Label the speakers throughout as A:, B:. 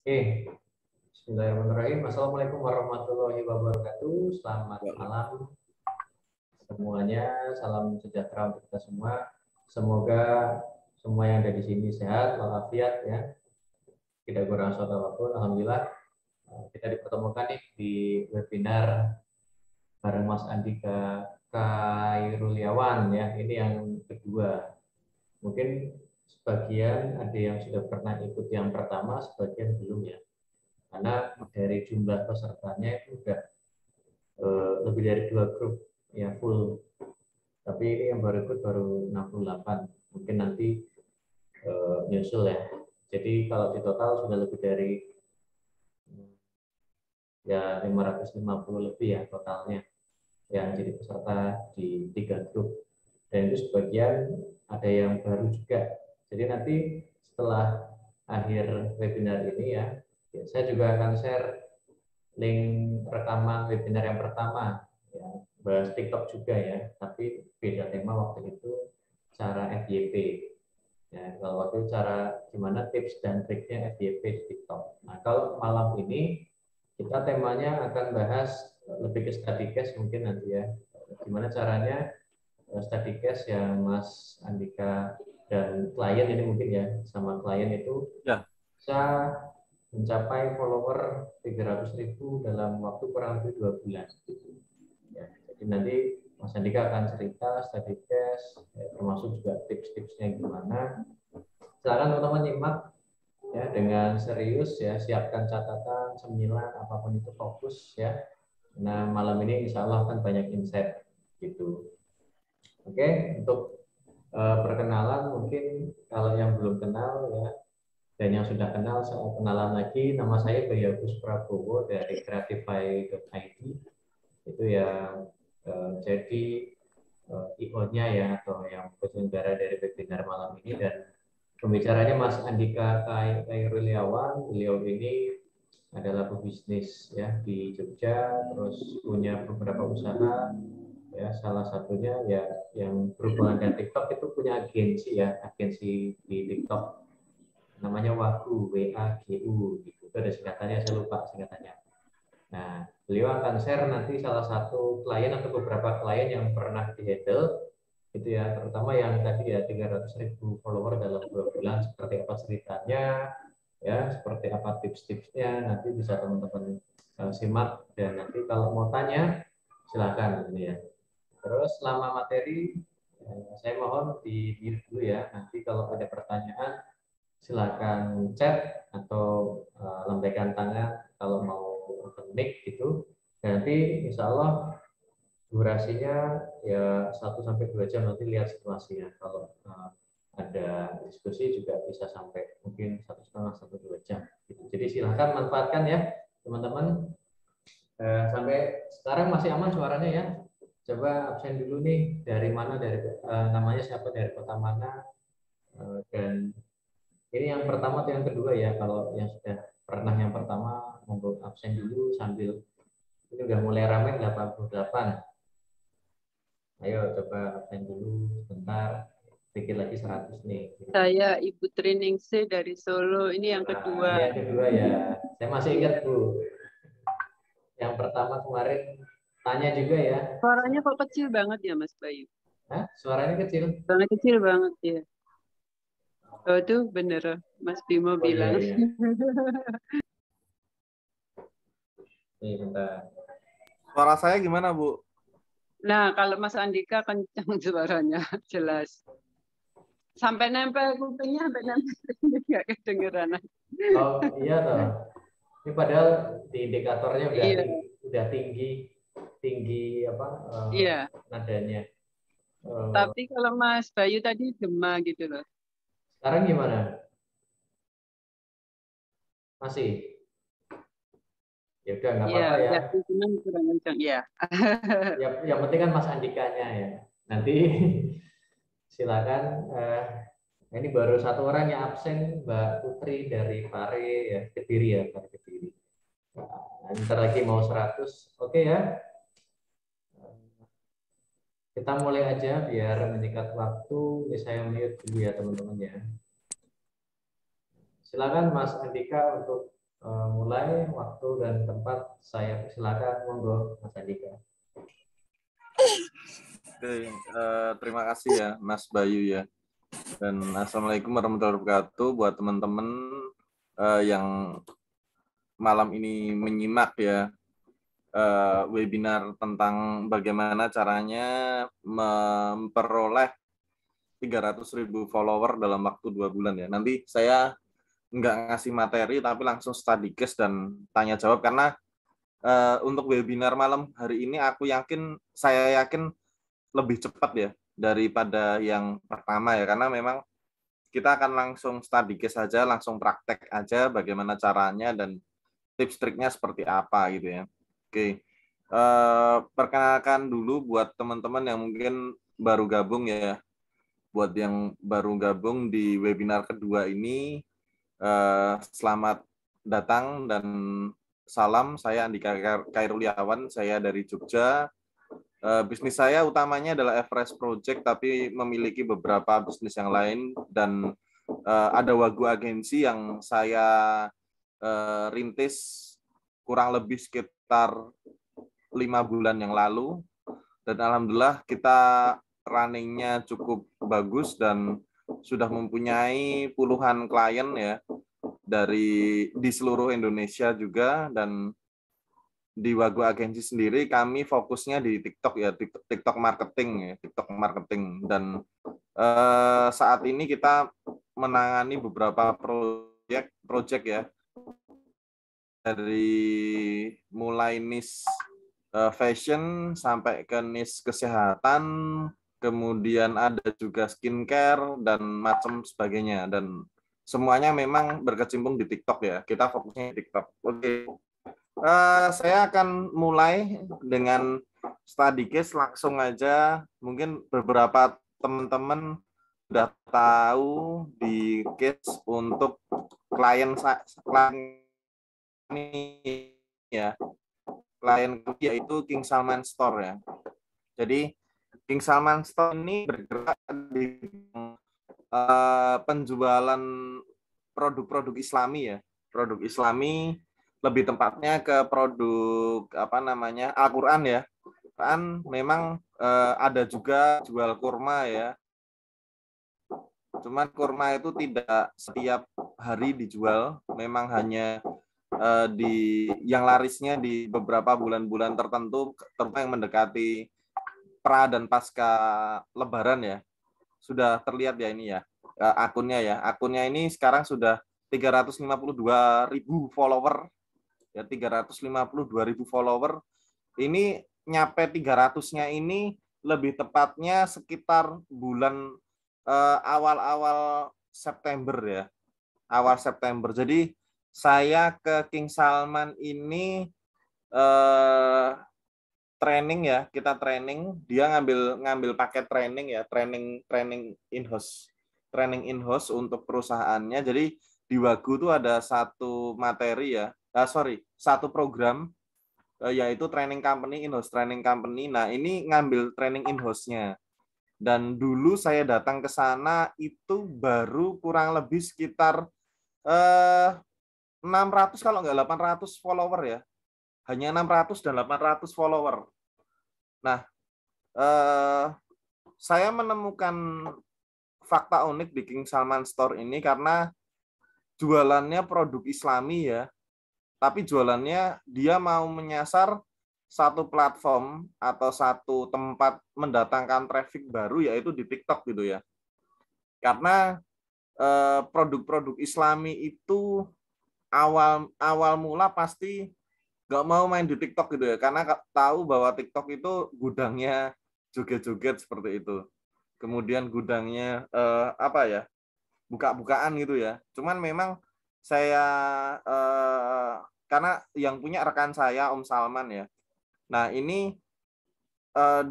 A: Oke, Bismillahirrahmanirrahim. Assalamualaikum warahmatullahi wabarakatuh. Selamat malam semuanya. Salam sejahtera untuk kita semua. Semoga semua yang ada di sini sehat, walafiat ya. Tidak kurang suatu apapun. Alhamdulillah kita dipertemukan nih di webinar bareng Mas Andika Khairuliawan ya. Ini yang kedua. Mungkin sebagian ada yang sudah pernah ikut yang pertama, sebagian belum ya. Karena dari jumlah pesertanya itu sudah lebih dari 2 grup ya full. Tapi ini yang baru ikut baru 68. Mungkin nanti nyusul ya. Jadi kalau di total sudah lebih dari ya 550 lebih ya totalnya yang jadi peserta di 3 grup. Dan itu sebagian ada yang baru juga. Jadi nanti setelah akhir webinar ini ya, saya juga akan share link rekaman webinar yang pertama ya, bahas TikTok juga ya, tapi beda tema waktu itu, cara FYP ya. Kalau waktu itu cara gimana tips dan triknya FYP di TikTok. Nah kalau malam ini kita temanya akan bahas lebih ke study case mungkin nanti ya, gimana caranya study case yang Mas Andika dan klien ini mungkin ya, sama klien itu
B: Ya.
A: bisa mencapai follower 300.000 dalam waktu kurang lebih 2 bulan. Ya, jadi nanti Mas Andika akan cerita study case, ya, termasuk juga tips-tipsnya gimana. Silakan teman-teman nyimak ya dengan serius ya, siapkan catatan, cemilan, apapun itu fokus ya. Nah malam ini insya Allah akan banyak insight gitu. Oke, untuk perkenalan mungkin kalau yang belum kenal ya, dan yang sudah kenal, saya kenalan lagi. Nama saya Bayu Agus Prabowo dari Creatify.id. Itu yang jadi IO-nya ya, atau yang penyelenggara dari webinar malam ini. Dan pembicaranya Mas Andika Khairuliawan. Beliau ini adalah pebisnis ya di Jogja, terus punya beberapa usaha ya, salah satunya ya yang berhubungan dengan TikTok, itu punya agensi ya, agensi di TikTok namanya Wagu, WAGU gitu. Itu ada singkatannya, saya lupa singkatannya. Nah, beliau akan share nanti salah satu klien atau beberapa klien yang pernah dihandle itu ya, terutama yang tadi ya 300.000 follower dalam 2 bulan, seperti apa ceritanya ya, seperti apa tips-tipsnya, nanti bisa teman-teman simak. Dan nanti kalau mau tanya silakan ini ya. Terus selama materi saya mohon di mute dulu ya, nanti kalau ada pertanyaan silakan chat atau lambaikan tangan kalau mau open mic gitu. Dan nanti insya Allah durasinya ya 1 sampai 2 jam, nanti lihat situasinya. Kalau ada diskusi juga bisa sampai mungkin 1,5 sampai 2 jam. Gitu. Jadi silahkan manfaatkan ya teman-teman. Sampai sekarang masih aman suaranya ya. Coba absen dulu nih, dari mana, dari namanya siapa, dari kota mana, dan ini yang pertama atau yang kedua ya. Kalau yang sudah pernah yang pertama, monggo absen dulu sambil ini udah mulai ramai 88. Ayo coba absen dulu sebentar, pikir lagi 100 nih.
C: Saya Ibu Triningsih dari Solo. Ini yang
A: Nah,
C: kedua.
A: ini yang kedua ya. Saya masih ingat Bu. Yang pertama kemarin tanya juga ya.
C: Suaranya kok kecil banget ya Mas Bayu?
A: Hah? Suaranya kecil?
C: Suaranya kecil banget ya. Oh itu bener Mas Bimo
A: Oh iya,
C: bilang.
A: iya. Nih bentar.
B: Suara saya gimana, Bu?
C: Nah kalau Mas Andika kencang suaranya jelas. Sampai nempel kupingnya, sampai nempel nggak kedengeran.
A: Oh iya toh. Ini padahal di indikatornya udah
C: Iya.
A: tinggi apa
C: Iya.
A: nadanya.
C: Tapi kalau Mas Bayu tadi gema gitu loh.
A: Sekarang gimana? Masih? Ya udah nggak
C: Iya,
A: apa-apa ya.
C: ya cuman kurang kencang. Iya.
A: Ya, yang penting kan Mas Andikanya ya. Nanti silakan. Ini baru satu orang yang absen, Mbak Putri dari Pare ya, Kediri ya, Pare Kediri. Nah, ntar lagi mau 100. Oke ya. Kita mulai aja biar menyingkat waktu. Ini saya mute dulu ya teman-teman ya. Silakan Mas Andika untuk mulai waktu dan tempat saya persilakan, monggo Mas Andika.
B: Oke, terima kasih ya Mas Bayu ya. Dan Assalamualaikum warahmatullahi wabarakatuh buat teman-teman yang malam ini menyimak ya webinar tentang bagaimana caranya memperoleh 300.000 follower dalam waktu 2 bulan ya. Nanti saya nggak ngasih materi tapi langsung study case dan tanya jawab karena untuk webinar malam hari ini saya yakin lebih cepat ya daripada yang pertama ya, karena memang kita akan langsung study case saja, langsung praktek aja bagaimana caranya dan tips triknya seperti apa gitu ya. Oke, perkenalkan dulu buat teman-teman yang mungkin baru gabung ya. Buat yang baru gabung di webinar kedua ini, selamat datang dan salam. Saya Andika Khairuliawan, saya dari Jogja. Bisnis saya utamanya adalah Everest Project, tapi memiliki beberapa bisnis yang lain dan ada Wagu Agensi yang saya rintis kurang lebih sekitar 5 bulan yang lalu, dan alhamdulillah kita runningnya cukup bagus dan sudah mempunyai puluhan klien ya di seluruh Indonesia juga. Dan di Wagu Agensi sendiri kami fokusnya di TikTok ya, TikTok marketing ya, TikTok marketing. Dan saat ini kita menangani beberapa project ya, dari mulai niche fashion sampai ke niche kesehatan, kemudian ada juga skincare dan macam sebagainya, dan semuanya memang berkecimpung di TikTok ya. Kita fokusnya di TikTok. Oke, saya akan mulai dengan study case langsung aja. Mungkin beberapa teman-teman sudah tahu di case untuk klien ini ya. Klien yaitu King Salman Store ya. Jadi King Salman Store ini bergerak di penjualan produk-produk Islami ya. Produk Islami, lebih tepatnya ke produk Al-Qur'an ya. Kan memang ada juga jual kurma ya. Cuman kurma itu tidak setiap hari dijual, memang hanya yang larisnya di beberapa bulan-bulan tertentu, terutama yang mendekati pra dan pasca Lebaran ya. Sudah terlihat ya ini ya akunnya ya. Akunnya ini sekarang sudah 352.000 follower ya, 352.000 follower. Ini nyampe 300-nya ini lebih tepatnya sekitar bulan awal-awal September ya. Awal September. Jadi saya ke King Salman ini training ya, kita training, dia ngambil paket training ya, training in-house untuk perusahaannya. Jadi di Wagu itu ada satu materi ya, satu program yaitu training company, in-house training company. Nah, ini ngambil training in-house-nya. Dan dulu saya datang ke sana itu baru kurang lebih sekitar 600 kalau nggak 800 follower ya. Hanya 600 dan 800 follower. Nah, saya menemukan fakta unik di King Salman Store ini karena jualannya produk Islami ya. Tapi jualannya dia mau menyasar satu platform atau satu tempat mendatangkan traffic baru, yaitu di TikTok gitu ya. Karena produk-produk Islami itu awal mula pasti nggak mau main di TikTok gitu ya, karena tahu bahwa TikTok itu gudangnya joget-joget seperti itu. Kemudian gudangnya buka-bukaan gitu ya. Cuman memang saya karena yang punya rekan saya Om Salman ya. Nah ini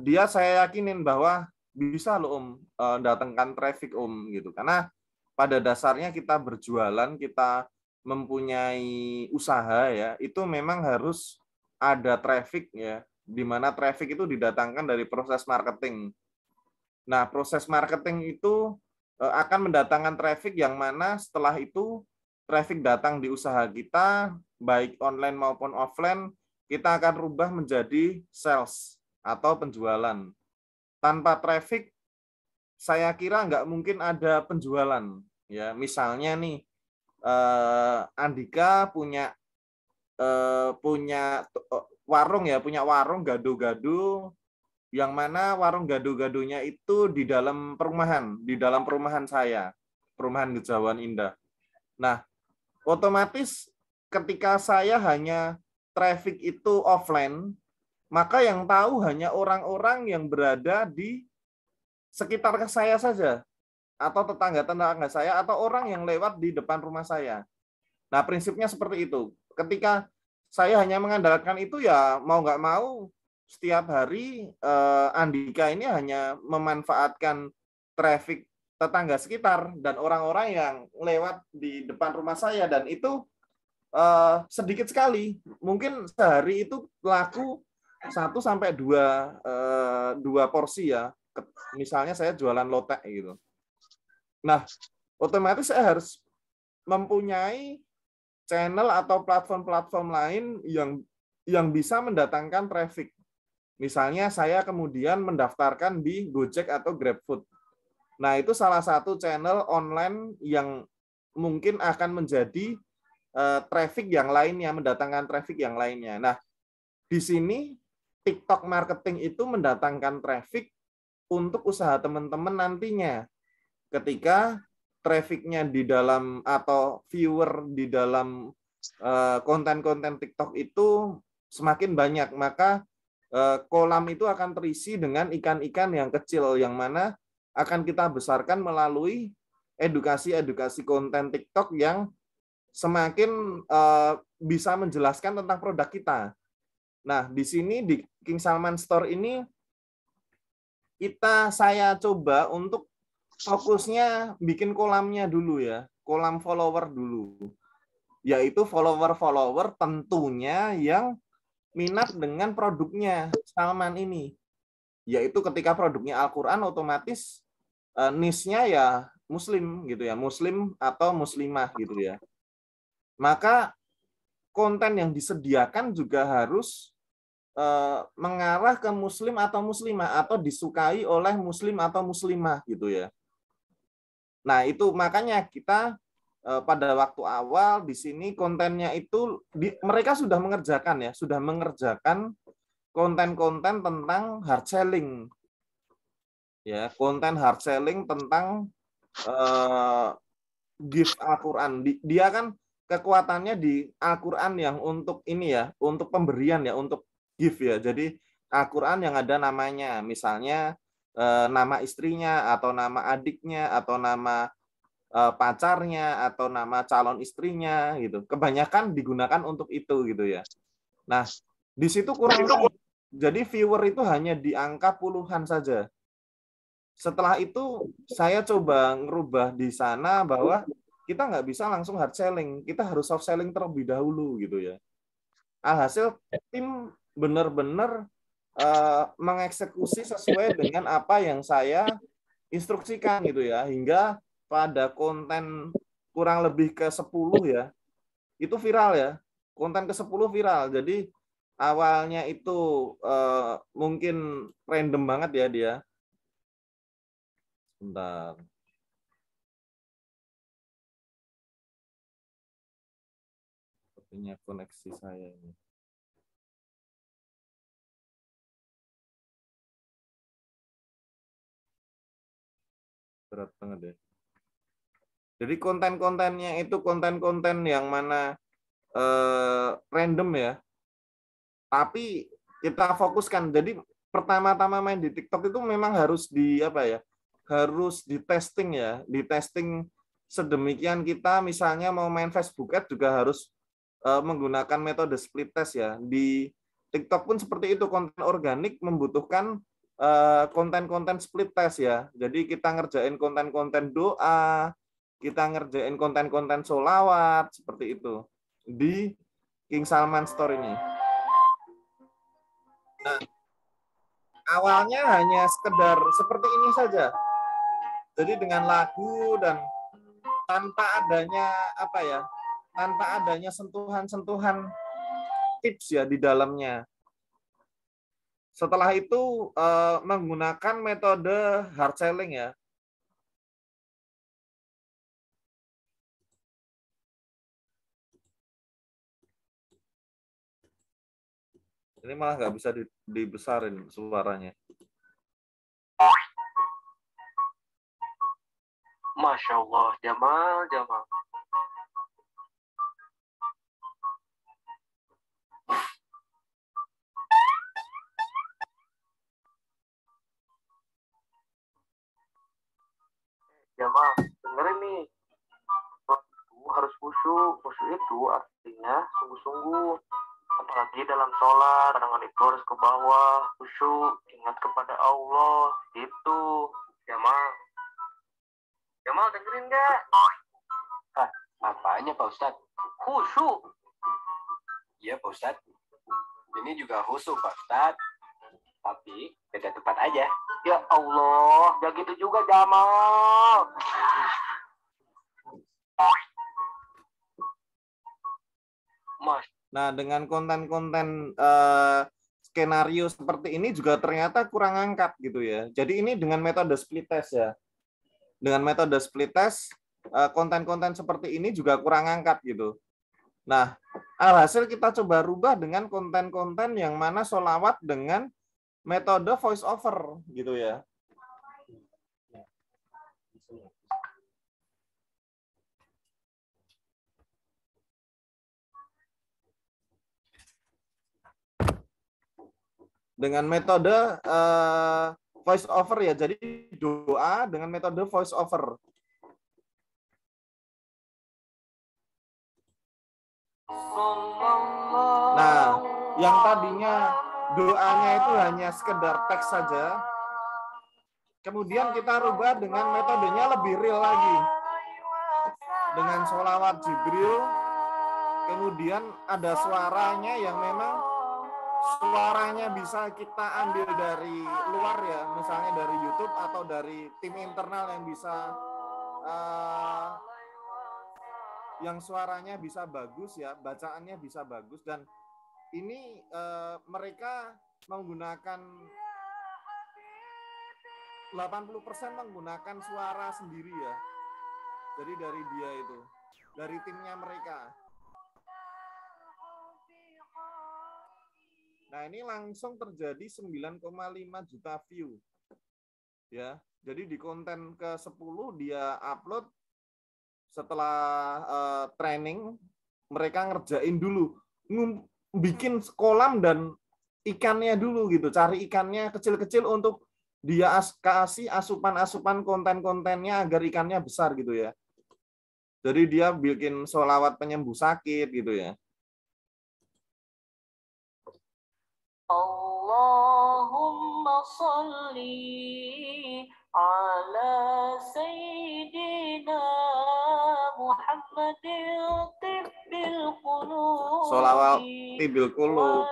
B: dia saya yakinin bahwa bisa loh Om datangkan traffic Om gitu. Karena pada dasarnya kita berjualan, kita mempunyai usaha ya, itu memang harus ada traffic ya, di mana traffic itu didatangkan dari proses marketing. Nah, proses marketing itu akan mendatangkan traffic yang mana setelah itu traffic datang di usaha kita, baik online maupun offline, kita akan rubah menjadi sales atau penjualan. Tanpa traffic, saya kira nggak mungkin ada penjualan. Ya, misalnya nih, Andika punya warung ya, punya warung gado-gado, yang mana warung gado-gadonya itu di dalam perumahan saya, perumahan Gejawan Indah. Nah, otomatis ketika saya hanya traffic itu offline, maka yang tahu hanya orang-orang yang berada di sekitar saya saja, atau tetangga-tetangga saya, atau orang yang lewat di depan rumah saya. Nah, prinsipnya seperti itu. Ketika saya hanya mengandalkan itu, ya mau nggak mau, setiap hari Andika ini hanya memanfaatkan traffic tetangga sekitar dan orang-orang yang lewat di depan rumah saya, dan itu sedikit sekali. Mungkin sehari itu laku 1 sampai 2 porsi ya. Misalnya saya jualan lotek gitu. Nah, otomatis saya harus mempunyai channel atau platform-platform lain yang bisa mendatangkan traffic. Misalnya saya kemudian mendaftarkan di Gojek atau GrabFood. Nah, itu salah satu channel online yang mungkin akan menjadi traffic yang lainnya, mendatangkan traffic yang lainnya. Nah, di sini TikTok marketing itu mendatangkan traffic untuk usaha teman-teman nantinya. Ketika trafficnya di dalam atau viewer di dalam konten-konten TikTok itu semakin banyak, maka kolam itu akan terisi dengan ikan-ikan yang kecil, yang mana akan kita besarkan melalui edukasi-edukasi konten TikTok yang semakin bisa menjelaskan tentang produk kita. Nah, di sini di King Salman Store ini saya coba untuk fokusnya bikin kolamnya dulu ya, kolam follower dulu. Yaitu follower-follower tentunya yang minat dengan produknya Salman ini. Yaitu ketika produknya Al-Qur'an, otomatis niche-nya ya muslim gitu ya, muslim atau muslimah gitu ya. Maka konten yang disediakan juga harus mengarah ke muslim atau muslimah, atau disukai oleh muslim atau muslimah gitu ya. Nah, itu makanya kita pada waktu awal di sini kontennya itu mereka sudah mengerjakan konten-konten tentang hard selling. Ya, konten hard selling tentang gift Al-Qur'an. Dia kan kekuatannya di Al-Qur'an yang untuk ini ya, untuk pemberian ya, untuk gift ya. Jadi Al-Qur'an yang ada namanya, misalnya nama istrinya atau nama adiknya atau nama pacarnya atau nama calon istrinya gitu. Kebanyakan digunakan untuk itu gitu ya. Nah, di situ kurang. Jadi viewer itu hanya di angka puluhan saja. Setelah itu saya coba ngerubah di sana bahwa kita nggak bisa langsung hard selling, kita harus soft selling terlebih dahulu gitu ya. Alhasil tim benar-benar mengeksekusi sesuai dengan apa yang saya instruksikan gitu ya, hingga pada konten kurang lebih ke 10 ya, itu viral ya, konten ke 10 viral. Jadi awalnya itu mungkin random banget ya dia. Bentar. Sepertinya koneksi saya ini. Berat banget ya. Jadi konten-kontennya itu konten-konten yang mana random ya. Tapi kita fokuskan. Jadi pertama-tama main di TikTok itu memang harus harus di testing ya, di testing sedemikian. Kita misalnya mau main Facebook Ads juga harus menggunakan metode split test ya. Di TikTok pun seperti itu, konten organik membutuhkan konten-konten split test ya. Jadi kita ngerjain konten-konten doa, kita ngerjain konten-konten sholawat seperti itu di King Salman Store ini. Nah, awalnya hanya sekedar seperti ini saja. Jadi dengan lagu dan tanpa adanya tanpa adanya sentuhan-sentuhan tips ya di dalamnya. Setelah itu menggunakan metode hard selling ya. Ini malah nggak bisa dibesarin suaranya.
D: Masya Allah, Jamal, Jamal. Jamal, dengerin nih. Itu harus khusyuk. Khusyuk itu artinya sungguh-sungguh. Apalagi dalam sholat, tangan itu harus ke bawah, khusyuk, ingat kepada Allah. Itu, Jamal. Jamal, dengerin nggak? Hah, apanya Pak Ustadz? Khusyuk. Iya Pak Ustadz. Ini juga khusyuk Pak Ustadz. Tapi beda tempat aja. Ya Allah, gak gitu juga Jamal. Mas.
B: Nah, dengan konten-konten skenario seperti ini juga ternyata kurang angkat gitu ya. Jadi ini dengan metode split test ya. Dengan metode split test, konten-konten seperti ini juga kurang angkat gitu. Nah, alhasil kita coba rubah dengan konten-konten yang mana sholawat dengan metode voice over gitu ya. Dengan metode voice over ya. Jadi doa dengan metode voice over. Nah, yang tadinya doanya itu hanya sekedar teks saja, kemudian kita rubah dengan metodenya lebih real lagi. Dengan sholawat Jibril, kemudian ada suaranya yang memang suaranya bisa kita ambil dari luar ya, misalnya dari YouTube atau dari tim internal yang bisa yang suaranya bisa bagus ya, bacaannya bisa bagus, dan ini mereka menggunakan 80% menggunakan suara sendiri ya. Jadi dari dia itu, dari timnya mereka. Nah, ini langsung terjadi 9,5 juta view. Ya. Jadi di konten ke-10 dia upload setelah training, mereka ngerjain dulu, bikin kolam dan ikannya dulu gitu, cari ikannya kecil-kecil untuk dia kasih asupan-asupan konten-kontennya agar ikannya besar gitu ya. Jadi dia bikin sholawat penyembuh sakit gitu ya.
D: Allahumma salli ala sayyidina Muhammadin tibbil qulub.
B: Sholawat tibbil qulub.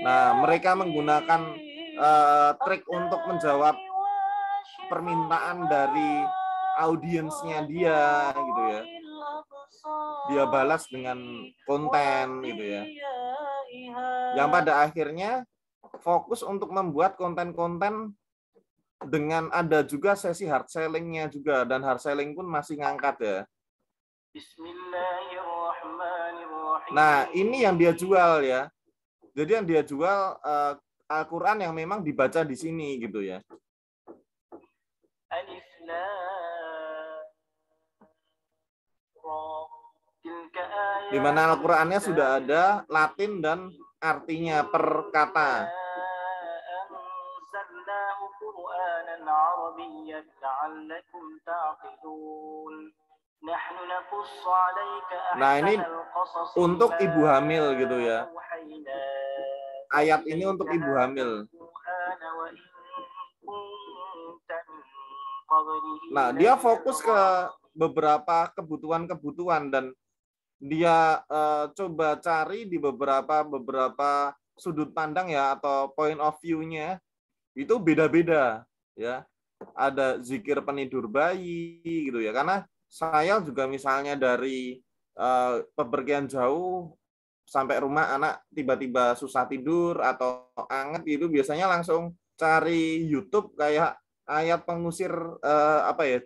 B: Nah, mereka menggunakan trik untuk menjawab permintaan dari audiensnya dia gitu ya. Dia balas dengan konten gitu ya. Yang pada akhirnya fokus untuk membuat konten-konten dengan ada juga sesi hard selling-nya juga, dan hard selling pun masih ngangkat ya. Nah, ini yang dia jual ya. Jadi yang dia jual Al-Quran yang memang dibaca di sini gitu ya. Di mana Al-Qur'annya sudah ada Latin dan artinya per kata. Nah, ini untuk ibu hamil gitu ya. Ayat ini untuk ibu hamil. Nah, dia fokus ke beberapa kebutuhan-kebutuhan dan dia coba cari di beberapa sudut pandang ya, atau point of view-nya itu beda-beda ya. ada zikir penidur bayi gitu ya. Karena saya juga misalnya dari pepergian jauh sampai rumah anak tiba-tiba susah tidur atau anget gitu, biasanya langsung cari YouTube kayak ayat pengusir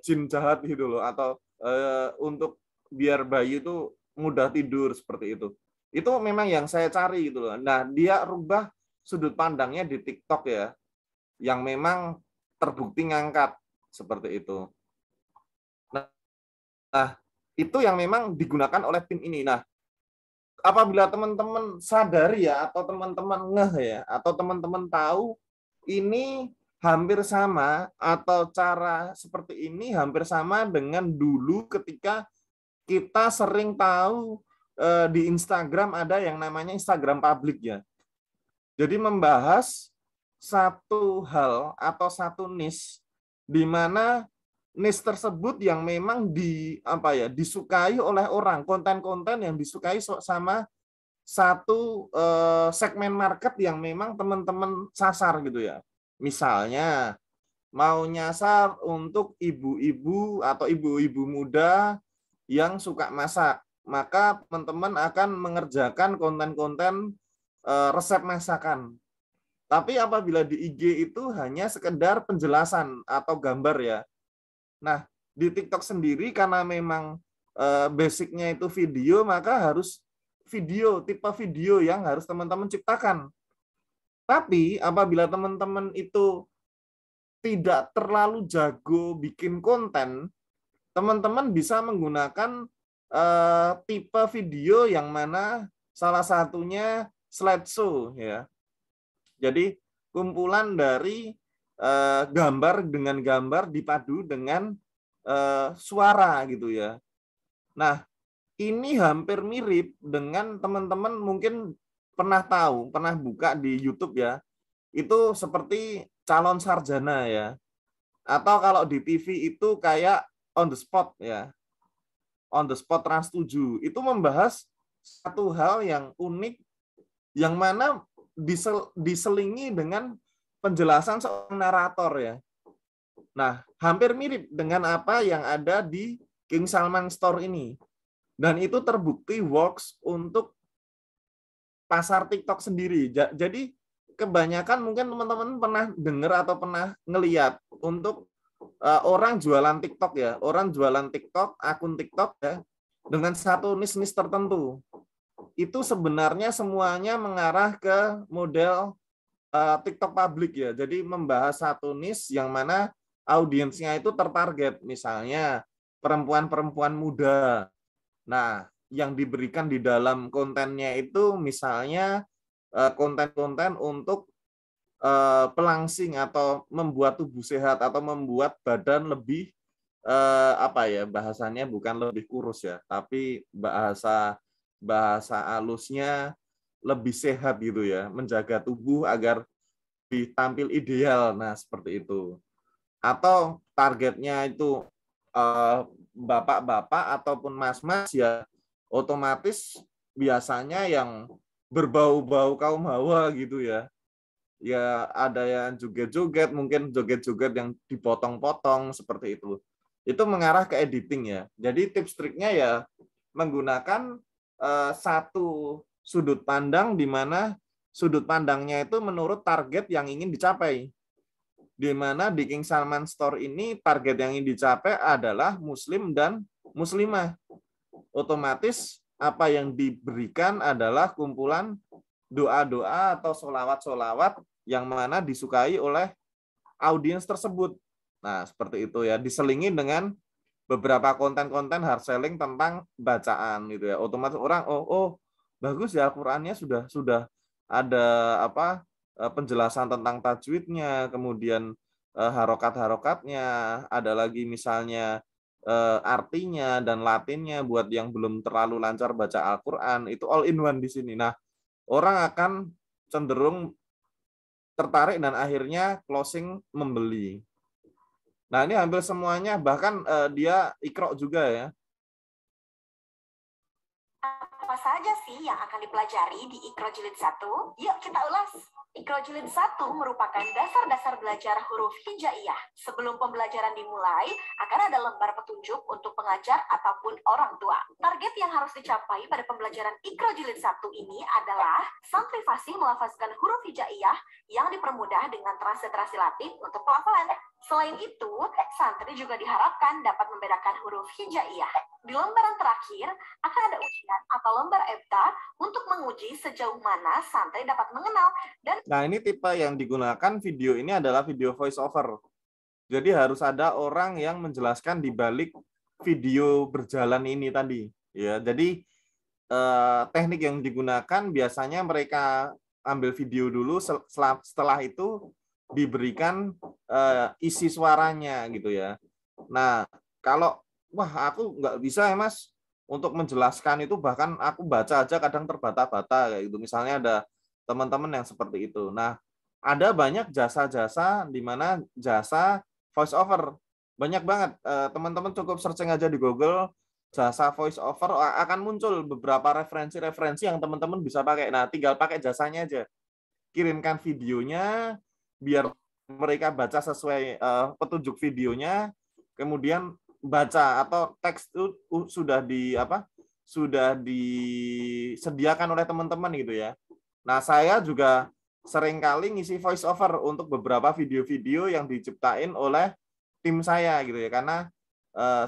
B: jin jahat gitu loh, atau untuk biar bayi itu mudah tidur seperti itu. Itu memang yang saya cari gitu loh. Nah, dia rubah sudut pandangnya di TikTok ya, yang memang terbukti ngangkat seperti itu. Nah, itu yang memang digunakan oleh tim ini. Nah, apabila teman-teman sadari ya, atau teman-teman ngeh ya, atau teman-teman tahu ini hampir sama, atau cara seperti ini hampir sama dengan dulu ketika kita sering tahu di Instagram ada yang namanya Instagram public ya. Jadi membahas satu hal atau satu niche di mana niche tersebut yang memang disukai oleh orang, konten-konten yang disukai sama satu segmen market yang memang teman-teman sasar gitu ya. Misalnya mau nyasar untuk ibu-ibu atau ibu-ibu muda yang suka masak, maka teman-teman akan mengerjakan konten-konten resep masakan. Tapi apabila di IG itu hanya sekedar penjelasan atau gambar ya. Nah, di TikTok sendiri karena memang basicnya itu video, maka harus tipe video yang harus teman-teman ciptakan. Tapi apabila teman-teman itu tidak terlalu jago bikin konten, teman-teman bisa menggunakan tipe video yang mana salah satunya slideshow ya. Jadi kumpulan dari gambar dengan gambar dipadu dengan suara gitu ya. Nah, ini hampir mirip dengan teman-teman mungkin pernah buka di YouTube ya. Itu seperti calon sarjana ya. Atau kalau di TV itu kayak on the spot ya. On the spot Trans 7. Itu membahas satu hal yang unik yang mana diselingi dengan penjelasan seorang narator ya. Nah, hampir mirip dengan apa yang ada di King Salman Store ini. Dan itu terbukti works untuk pasar TikTok sendiri. Jadi kebanyakan mungkin teman-teman pernah dengar atau pernah ngeliat untuk orang jualan TikTok ya. Orang jualan TikTok, akun TikTok ya, dengan satu niche tertentu. Itu sebenarnya semuanya mengarah ke model TikTok public ya. Jadi membahas satu niche yang mana audiensnya itu tertarget. Misalnya perempuan-perempuan muda. Nah, yang diberikan di dalam kontennya itu misalnya konten-konten untuk pelangsing atau membuat tubuh sehat atau membuat badan lebih bahasanya bukan lebih kurus ya, tapi bahasa halusnya lebih sehat gitu ya, menjaga tubuh agar ditampil ideal. Nah, seperti itu. Atau targetnya itu bapak-bapak ataupun mas-mas ya, otomatis biasanya yang berbau-bau kaum hawa gitu ya. Ya ada yang joget-joget, mungkin joget-joget yang dipotong-potong seperti itu. Itu mengarah ke editing ya. Jadi tips triknya ya menggunakan satu sudut pandang di mana sudut pandangnya itu menurut target yang ingin dicapai. Di mana di King Salman Store ini target yang ingin dicapai adalah muslim dan muslimah. Otomatis apa yang diberikan adalah kumpulan doa-doa atau solawat-solawat yang mana disukai oleh audiens tersebut. Nah, seperti itu ya. Diselingi dengan beberapa konten-konten hard selling tentang bacaan gitu ya. Otomatis orang bagus ya, Al-Qur'annya sudah ada penjelasan tentang tajwidnya, kemudian harokat-harokatnya, ada lagi misalnya artinya dan latinnya buat yang belum terlalu lancar baca Al-Qur'an, itu all in one di sini. Nah, orang akan cenderung tertarik dan akhirnya closing membeli. Nah, ini hampir semuanya, bahkan dia Iqra juga ya.
E: Apa saja sih yang akan dipelajari di Iqra Jilid 1? Yuk kita ulas. Iqra Jilid 1 merupakan dasar-dasar belajar huruf hijaiyah. Sebelum pembelajaran dimulai, akan ada lembar petunjuk untuk pengajar ataupun orang tua. Target yang harus dicapai pada pembelajaran Iqra Jilid 1 ini adalah santri fasih melafazkan huruf hijaiyah yang dipermudah dengan transliterasi Latin untuk pelafalan. Selain itu, santri juga diharapkan dapat membedakan huruf hijaiyah. Di lembaran terakhir, akan ada ujian atau lembar EBTA untuk menguji sejauh mana santri dapat mengenal dan...
B: Nah, ini tipe yang digunakan video ini adalah video voice over. Jadi harus ada orang yang menjelaskan di balik video berjalan ini tadi. Ya, jadi teknik yang digunakan biasanya mereka ambil video dulu, setelah itu diberikan isi suaranya gitu ya. Nah, kalau wah aku nggak bisa ya Mas untuk menjelaskan itu, bahkan aku baca aja kadang terbata-bata kayak gitu. Misalnya ada teman-teman yang seperti itu. Nah, ada banyak jasa-jasa di mana jasa voice over. Banyak banget. Teman-teman cukup searching aja di Google jasa voice over, akan muncul beberapa referensi-referensi yang teman-teman bisa pakai. Nah, tinggal pakai jasanya aja. Kirimkan videonya biar mereka baca sesuai petunjuk videonya, kemudian baca atau teks itu sudah disediakan oleh teman-teman gitu ya. Nah, saya juga seringkali ngisi voice over untuk beberapa video-video yang diciptain oleh tim saya gitu ya, karena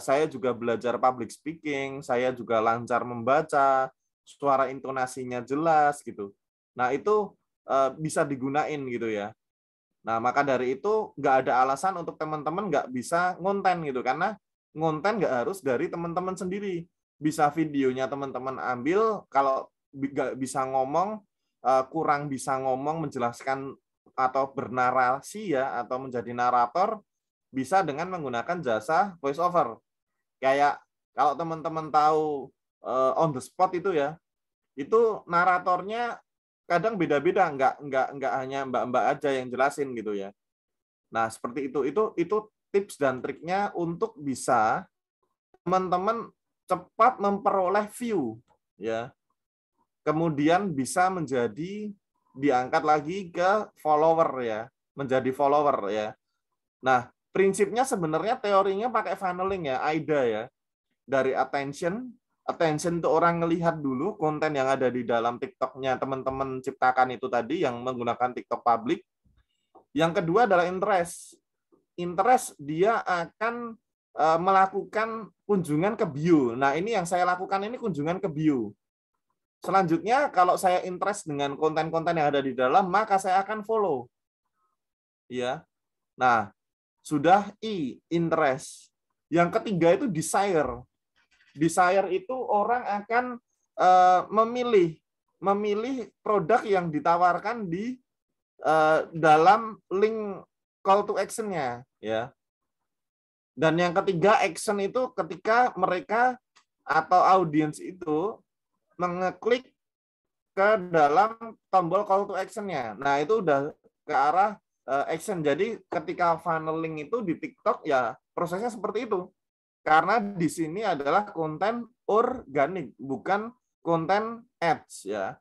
B: saya juga belajar public speaking, saya juga lancar membaca, suara intonasinya jelas gitu. Nah, itu bisa digunain gitu ya. Nah, maka dari itu nggak ada alasan untuk teman-teman nggak bisa ngonten gitu, karena ngonten nggak harus dari teman-teman sendiri. Bisa videonya teman-teman ambil, kalau nggak bisa ngomong, kurang bisa ngomong, menjelaskan atau bernarasi ya, atau menjadi narator, bisa dengan menggunakan jasa voice over. Kayak kalau teman-teman tahu on the spot itu ya, itu naratornya kadang beda-beda, nggak hanya mbak-mbak aja yang jelasin gitu ya. Nah, seperti itu tips dan triknya untuk bisa teman-teman cepat memperoleh view ya. Kemudian bisa menjadi diangkat lagi ke follower ya, menjadi follower ya. Nah, prinsipnya sebenarnya teorinya pakai funneling ya, AIDA ya. Dari attention itu orang ngelihat dulu konten yang ada di dalam TikTok-nya teman-teman ciptakan itu tadi yang menggunakan TikTok public. Yang kedua adalah interest. Interest dia akan melakukan kunjungan ke bio. Nah, ini yang saya lakukan ini kunjungan ke bio. Selanjutnya, kalau saya interest dengan konten-konten yang ada di dalam, maka saya akan follow. Ya. Nah, sudah interest. Yang ketiga itu desire. Desire itu orang akan memilih produk yang ditawarkan di dalam link call to action-nya ya. Dan yang ketiga, action itu ketika mereka atau audiens itu mengeklik ke dalam tombol call to action-nya. Nah, itu udah ke arah action. Jadi ketika funneling itu di TikTok ya prosesnya seperti itu. Karena di sini adalah konten organik, bukan konten ads ya.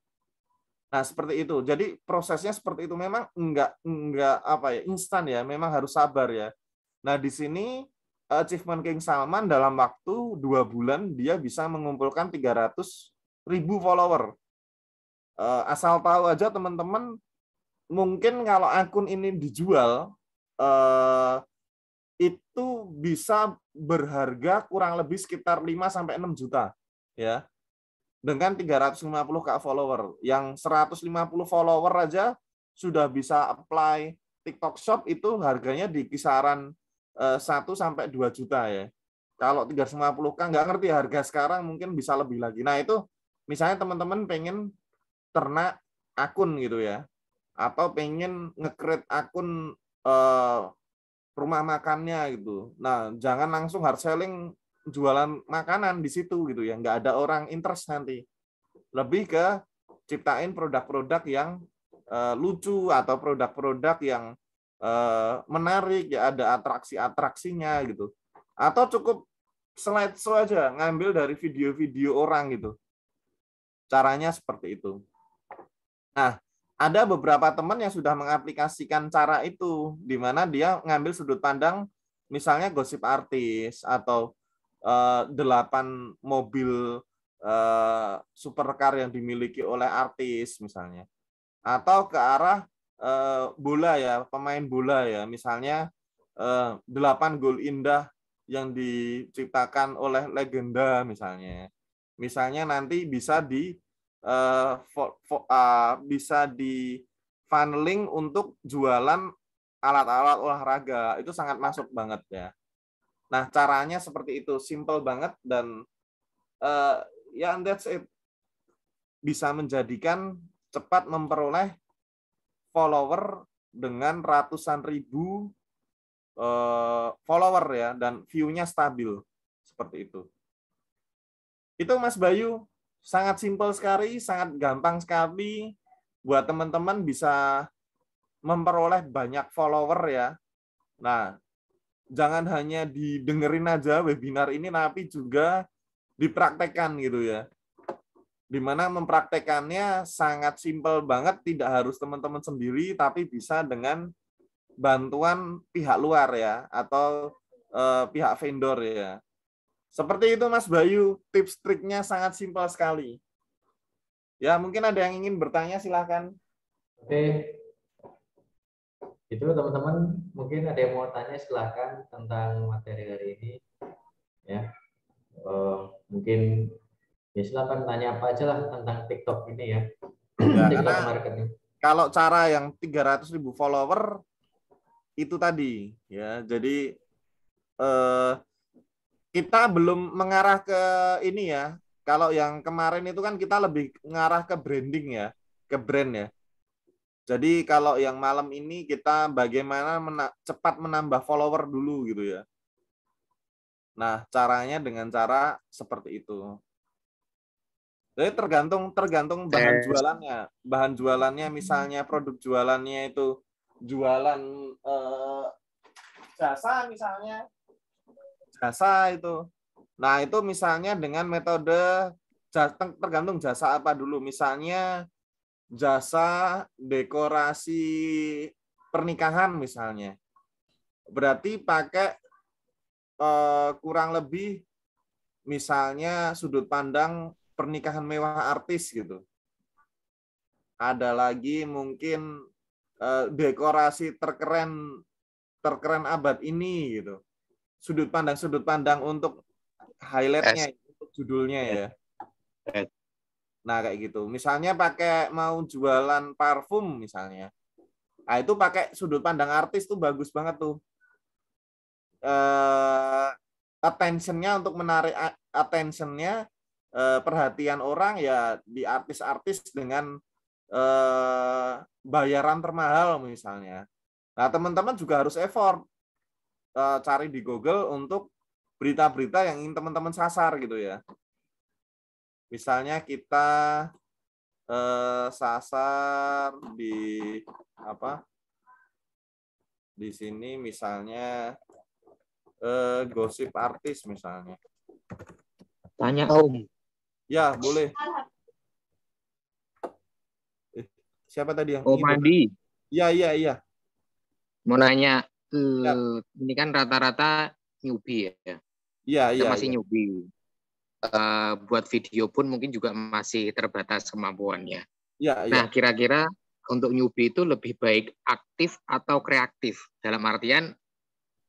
B: Nah, seperti itu. Jadi prosesnya seperti itu, memang enggak instan ya, memang harus sabar ya. Nah, di sini Achievement King Salman dalam waktu 2 bulan dia bisa mengumpulkan 300.000 follower. Asal tahu aja teman-teman, mungkin kalau akun ini dijual itu bisa berharga kurang lebih sekitar 5-6 juta ya. Dengan 350k follower, yang 150 follower aja sudah bisa apply TikTok Shop, itu harganya di kisaran 1-2 juta ya. Kalau 350k nggak ngerti harga sekarang, mungkin bisa lebih lagi. Nah, itu misalnya teman-teman pengen ternak akun gitu ya, atau pengen nge-create akun rumah makannya gitu. Nah, jangan langsung hard selling jualan makanan di situ gitu ya, nggak ada orang interest nanti. Lebih ke ciptain produk-produk yang lucu atau produk-produk yang menarik ya, ada atraksi-atraksinya gitu. Atau cukup slideshow aja, ngambil dari video-video orang gitu. Caranya seperti itu. Nah, ada beberapa teman yang sudah mengaplikasikan cara itu, di mana dia ngambil sudut pandang misalnya gosip artis atau 8 mobil supercar yang dimiliki oleh artis misalnya, atau ke arah bola ya, pemain bola ya, misalnya 8 gol indah yang diciptakan oleh legenda misalnya. Misalnya nanti bisa bisa di funneling untuk jualan alat-alat olahraga. Itu sangat masuk banget ya. Nah, caranya seperti itu, simple banget dan ya that's it. Bisa menjadikan cepat memperoleh follower dengan ratusan ribu follower ya, dan view-nya stabil seperti itu. Itu Mas Bayu, sangat simpel sekali, sangat gampang sekali buat teman-teman bisa memperoleh banyak follower ya. Nah, jangan hanya didengerin aja webinar ini, tapi juga dipraktekkan gitu ya. Dimana mempraktekannya sangat simpel banget, tidak harus teman-teman sendiri, tapi bisa dengan bantuan pihak luar ya, atau pihak vendor ya. Seperti itu Mas Bayu, tips triknya sangat simpel sekali. Ya, mungkin ada yang ingin bertanya, silakan.
A: Oke, itu teman-teman mungkin ada yang mau tanya, silahkan tentang materi hari ini ya. Mungkin ya silakan tanya apa aja lah tentang TikTok ini ya. TikTok marketing.
B: Kalau cara yang 300.000 follower itu tadi ya, jadi kita belum mengarah ke ini ya. Kalau yang kemarin itu kan kita lebih mengarah ke branding ya, ke brand ya. Jadi kalau yang malam ini kita bagaimana cepat menambah follower dulu gitu ya. Nah, caranya dengan cara seperti itu. Jadi tergantung bahan jualannya. Bahan jualannya misalnya produk jualannya itu jualan jasa misalnya. Jasa itu. Nah, itu misalnya dengan metode tergantung jasa apa dulu. Misalnya jasa dekorasi pernikahan misalnya. Berarti pakai kurang lebih misalnya sudut pandang pernikahan mewah artis gitu. Ada lagi mungkin dekorasi terkeren abad ini gitu. Sudut pandang untuk highlightnya, untuk judulnya ya. Nah kayak gitu. Misalnya mau jualan parfum misalnya. Nah itu pakai sudut pandang artis tuh bagus banget tuh. Attention-nya, untuk menarik attention-nya, perhatian orang ya di artis-artis dengan bayaran termahal misalnya. Nah teman-teman juga harus effort cari di Google untuk berita-berita yang ingin teman-teman sasar gitu ya. Misalnya kita sasar di di sini misalnya gosip artis misalnya.
F: Tanya Om.
B: Ya boleh. Siapa tadi yang
F: Om Andi.
B: Iya.
F: Mau nanya, ini kan rata-rata newbie ya.
B: Iya.
F: Masih newbie. Buat video pun mungkin juga masih terbatas kemampuannya.
B: Iya.
F: Nah, kira-kira untuk newbie itu lebih baik aktif atau kreatif? Dalam artian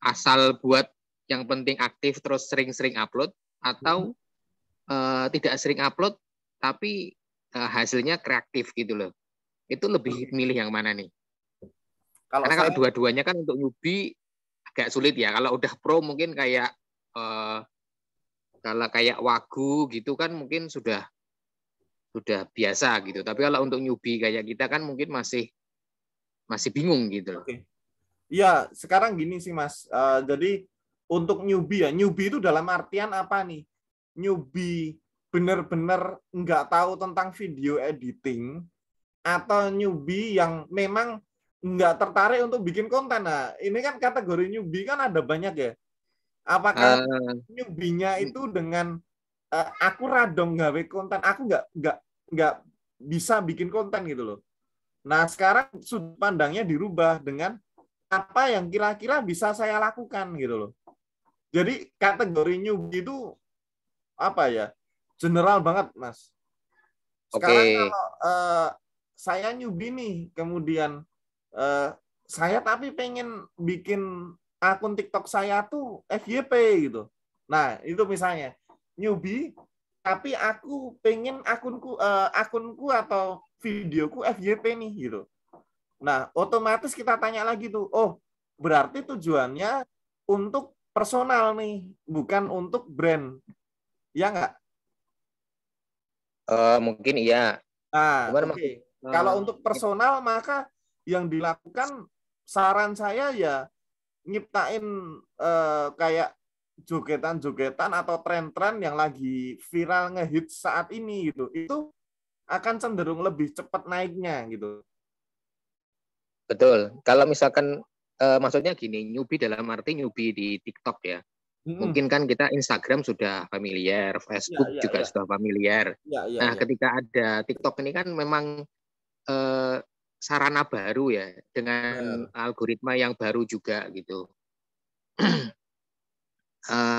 F: asal buat yang penting aktif terus sering-sering upload, atau tidak sering upload tapi hasilnya kreatif gitu loh. Itu lebih milih yang mana nih? Karena kalau dua-duanya kan untuk newbie agak sulit ya. Kalau udah pro mungkin kayak kalau kayak Wagu gitu kan mungkin sudah biasa gitu. Tapi kalau untuk newbie kayak kita kan mungkin masih bingung gitu.
B: Oke. Iya, sekarang gini sih Mas. Jadi untuk newbie ya, newbie itu dalam artian apa nih? Newbie benar-benar nggak tahu tentang video editing, atau newbie yang memang nggak tertarik untuk bikin konten. Nah, ini kan kategori newbie kan ada banyak ya. Apakah newbie-nya itu dengan aku radong gawe konten, aku nggak nggak bisa bikin konten gitu loh. Nah, sekarang sudut pandangnya dirubah dengan apa yang kira-kira bisa saya lakukan gitu loh. Jadi kategori newbie itu apa ya? General banget, Mas. Sekarang kalau saya newbie nih, kemudian saya tapi pengen bikin akun TikTok saya tuh FYP gitu. Nah, itu misalnya newbie tapi aku pengen akunku atau videoku FYP nih gitu. Nah, otomatis kita tanya lagi tuh, oh, berarti tujuannya untuk personal nih, bukan untuk brand. Ya nggak?
F: Mungkin iya.
B: Nah,
F: Cuman
B: oke. Kalau untuk personal, maka yang dilakukan saran saya ya nyiptain kayak jogetan-jogetan atau tren-tren yang lagi viral ngehits saat ini gitu. Itu akan cenderung lebih cepat naiknya gitu.
F: Betul. Kalau misalkan maksudnya gini, newbie dalam arti newbie di TikTok ya. Mungkin kan kita Instagram sudah familiar, Facebook juga sudah familiar. Nah, ketika ada TikTok ini kan memang sarana baru ya, dengan algoritma yang baru juga gitu.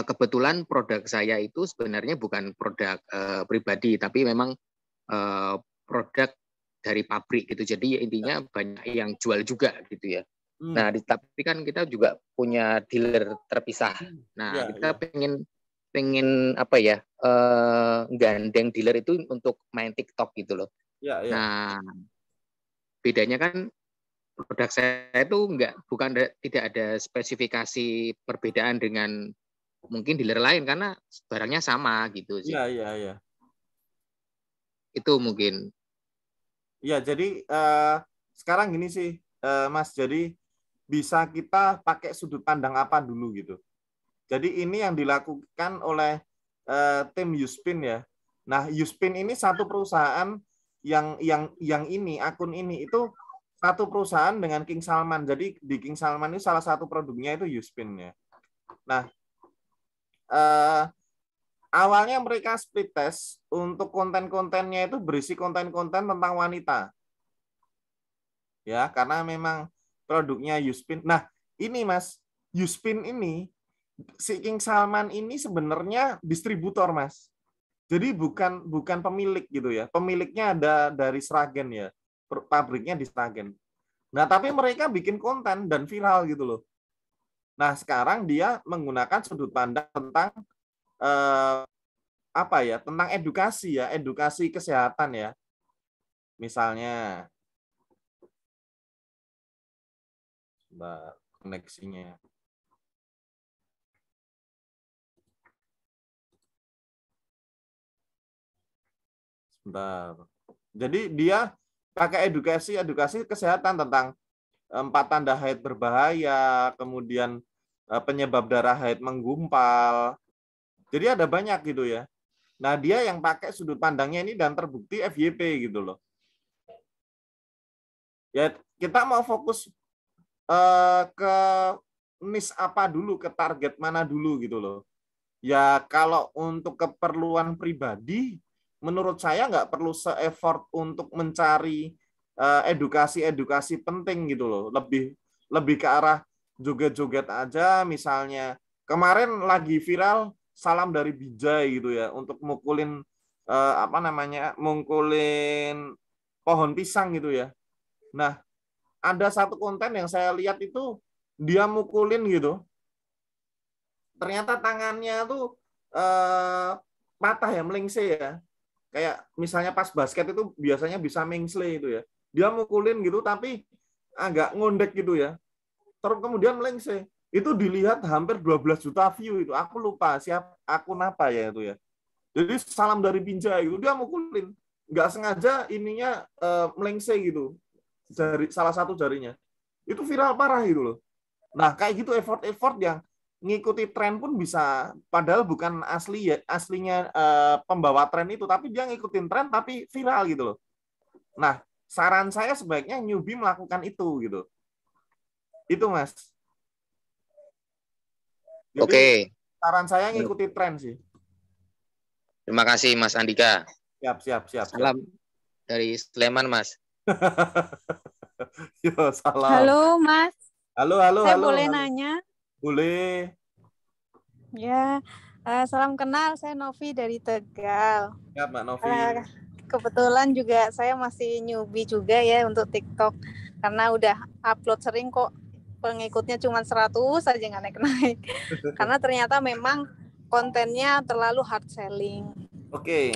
F: Kebetulan produk saya itu sebenarnya bukan produk pribadi, tapi memang produk dari pabrik gitu. Jadi intinya banyak yang jual juga gitu ya. Nah, tapi kan kita juga punya dealer terpisah. Nah, kita pengen apa ya? Gandeng dealer itu untuk main TikTok gitu loh. Nah, bedanya kan produk saya itu tidak ada spesifikasi perbedaan dengan mungkin dealer lain karena barangnya sama gitu sih.
B: Iya.
F: Itu mungkin.
B: Ya, jadi sekarang gini sih, Mas. Jadi bisa kita pakai sudut pandang apa dulu gitu. Jadi ini yang dilakukan oleh tim Yuspin ya. Nah, Yuspin ini satu perusahaan yang ini akun ini itu satu perusahaan dengan King Salman. Jadi di King Salman ini salah satu produknya itu Yuspin ya. Nah, awalnya mereka split test untuk konten-kontennya itu berisi konten-konten tentang wanita. Ya, karena memang produknya Yuspin. Nah, ini Mas, Yuspin ini, si King Salman ini sebenarnya distributor, Mas. Jadi bukan pemilik gitu ya. Pemiliknya ada dari Sragen ya. Pabriknya di Sragen. Nah, tapi mereka bikin konten dan viral gitu loh. Nah, sekarang dia menggunakan sudut pandang tentang apa ya, tentang edukasi ya, edukasi kesehatan ya. Misalnya koneksinya. Sebentar. Jadi dia pakai edukasi kesehatan tentang 4 tanda haid berbahaya, kemudian penyebab darah haid menggumpal. Jadi ada banyak gitu ya. Nah, dia yang pakai sudut pandangnya ini dan terbukti FYP gitu loh. Ya, kita mau fokus ke niche apa dulu, ke target mana dulu gitu loh. Ya, kalau untuk keperluan pribadi, menurut saya nggak perlu se-effort untuk mencari edukasi penting gitu loh. Lebih ke arah joget-joget aja, misalnya. Kemarin lagi viral salam dari Bijay gitu ya, untuk mukulin mukulin pohon pisang gitu ya. Nah, ada satu konten yang saya lihat itu dia mukulin gitu. Ternyata tangannya tuh patah ya, melingse ya. Kayak misalnya pas basket itu biasanya bisa mengsle itu ya. Dia mukulin gitu tapi agak ngondek gitu ya. Terus kemudian melingse. Itu dilihat hampir 12 juta view itu. Aku lupa akun apa ya itu ya. Jadi salam dari Binjai itu dia mukulin. Nggak sengaja ininya melingse gitu. Salah satu jarinya. Itu viral parah gitu loh. Nah, kayak gitu effort yang ngikuti tren pun bisa, padahal bukan aslinya pembawa tren itu, tapi dia ngikutin tren tapi viral gitu loh. Nah, saran saya sebaiknya newbie melakukan itu gitu. Itu Mas. Jadi, saran saya ngikuti tren sih.
F: Terima kasih Mas Andika.
B: Siap.
F: Salam dari Sleman, Mas.
B: Yo, salam.
G: Halo Mas,
B: Halo.
G: saya boleh nanya?
B: Boleh.
G: Ya, salam kenal, saya Novi dari Tegal.
B: Ya, Mbak Novi.
G: Kebetulan juga saya masih newbie juga ya untuk TikTok, karena udah upload sering kok, pengikutnya cuma 100 aja nggak naik-naik. Karena ternyata memang kontennya terlalu hard selling.
B: Oke.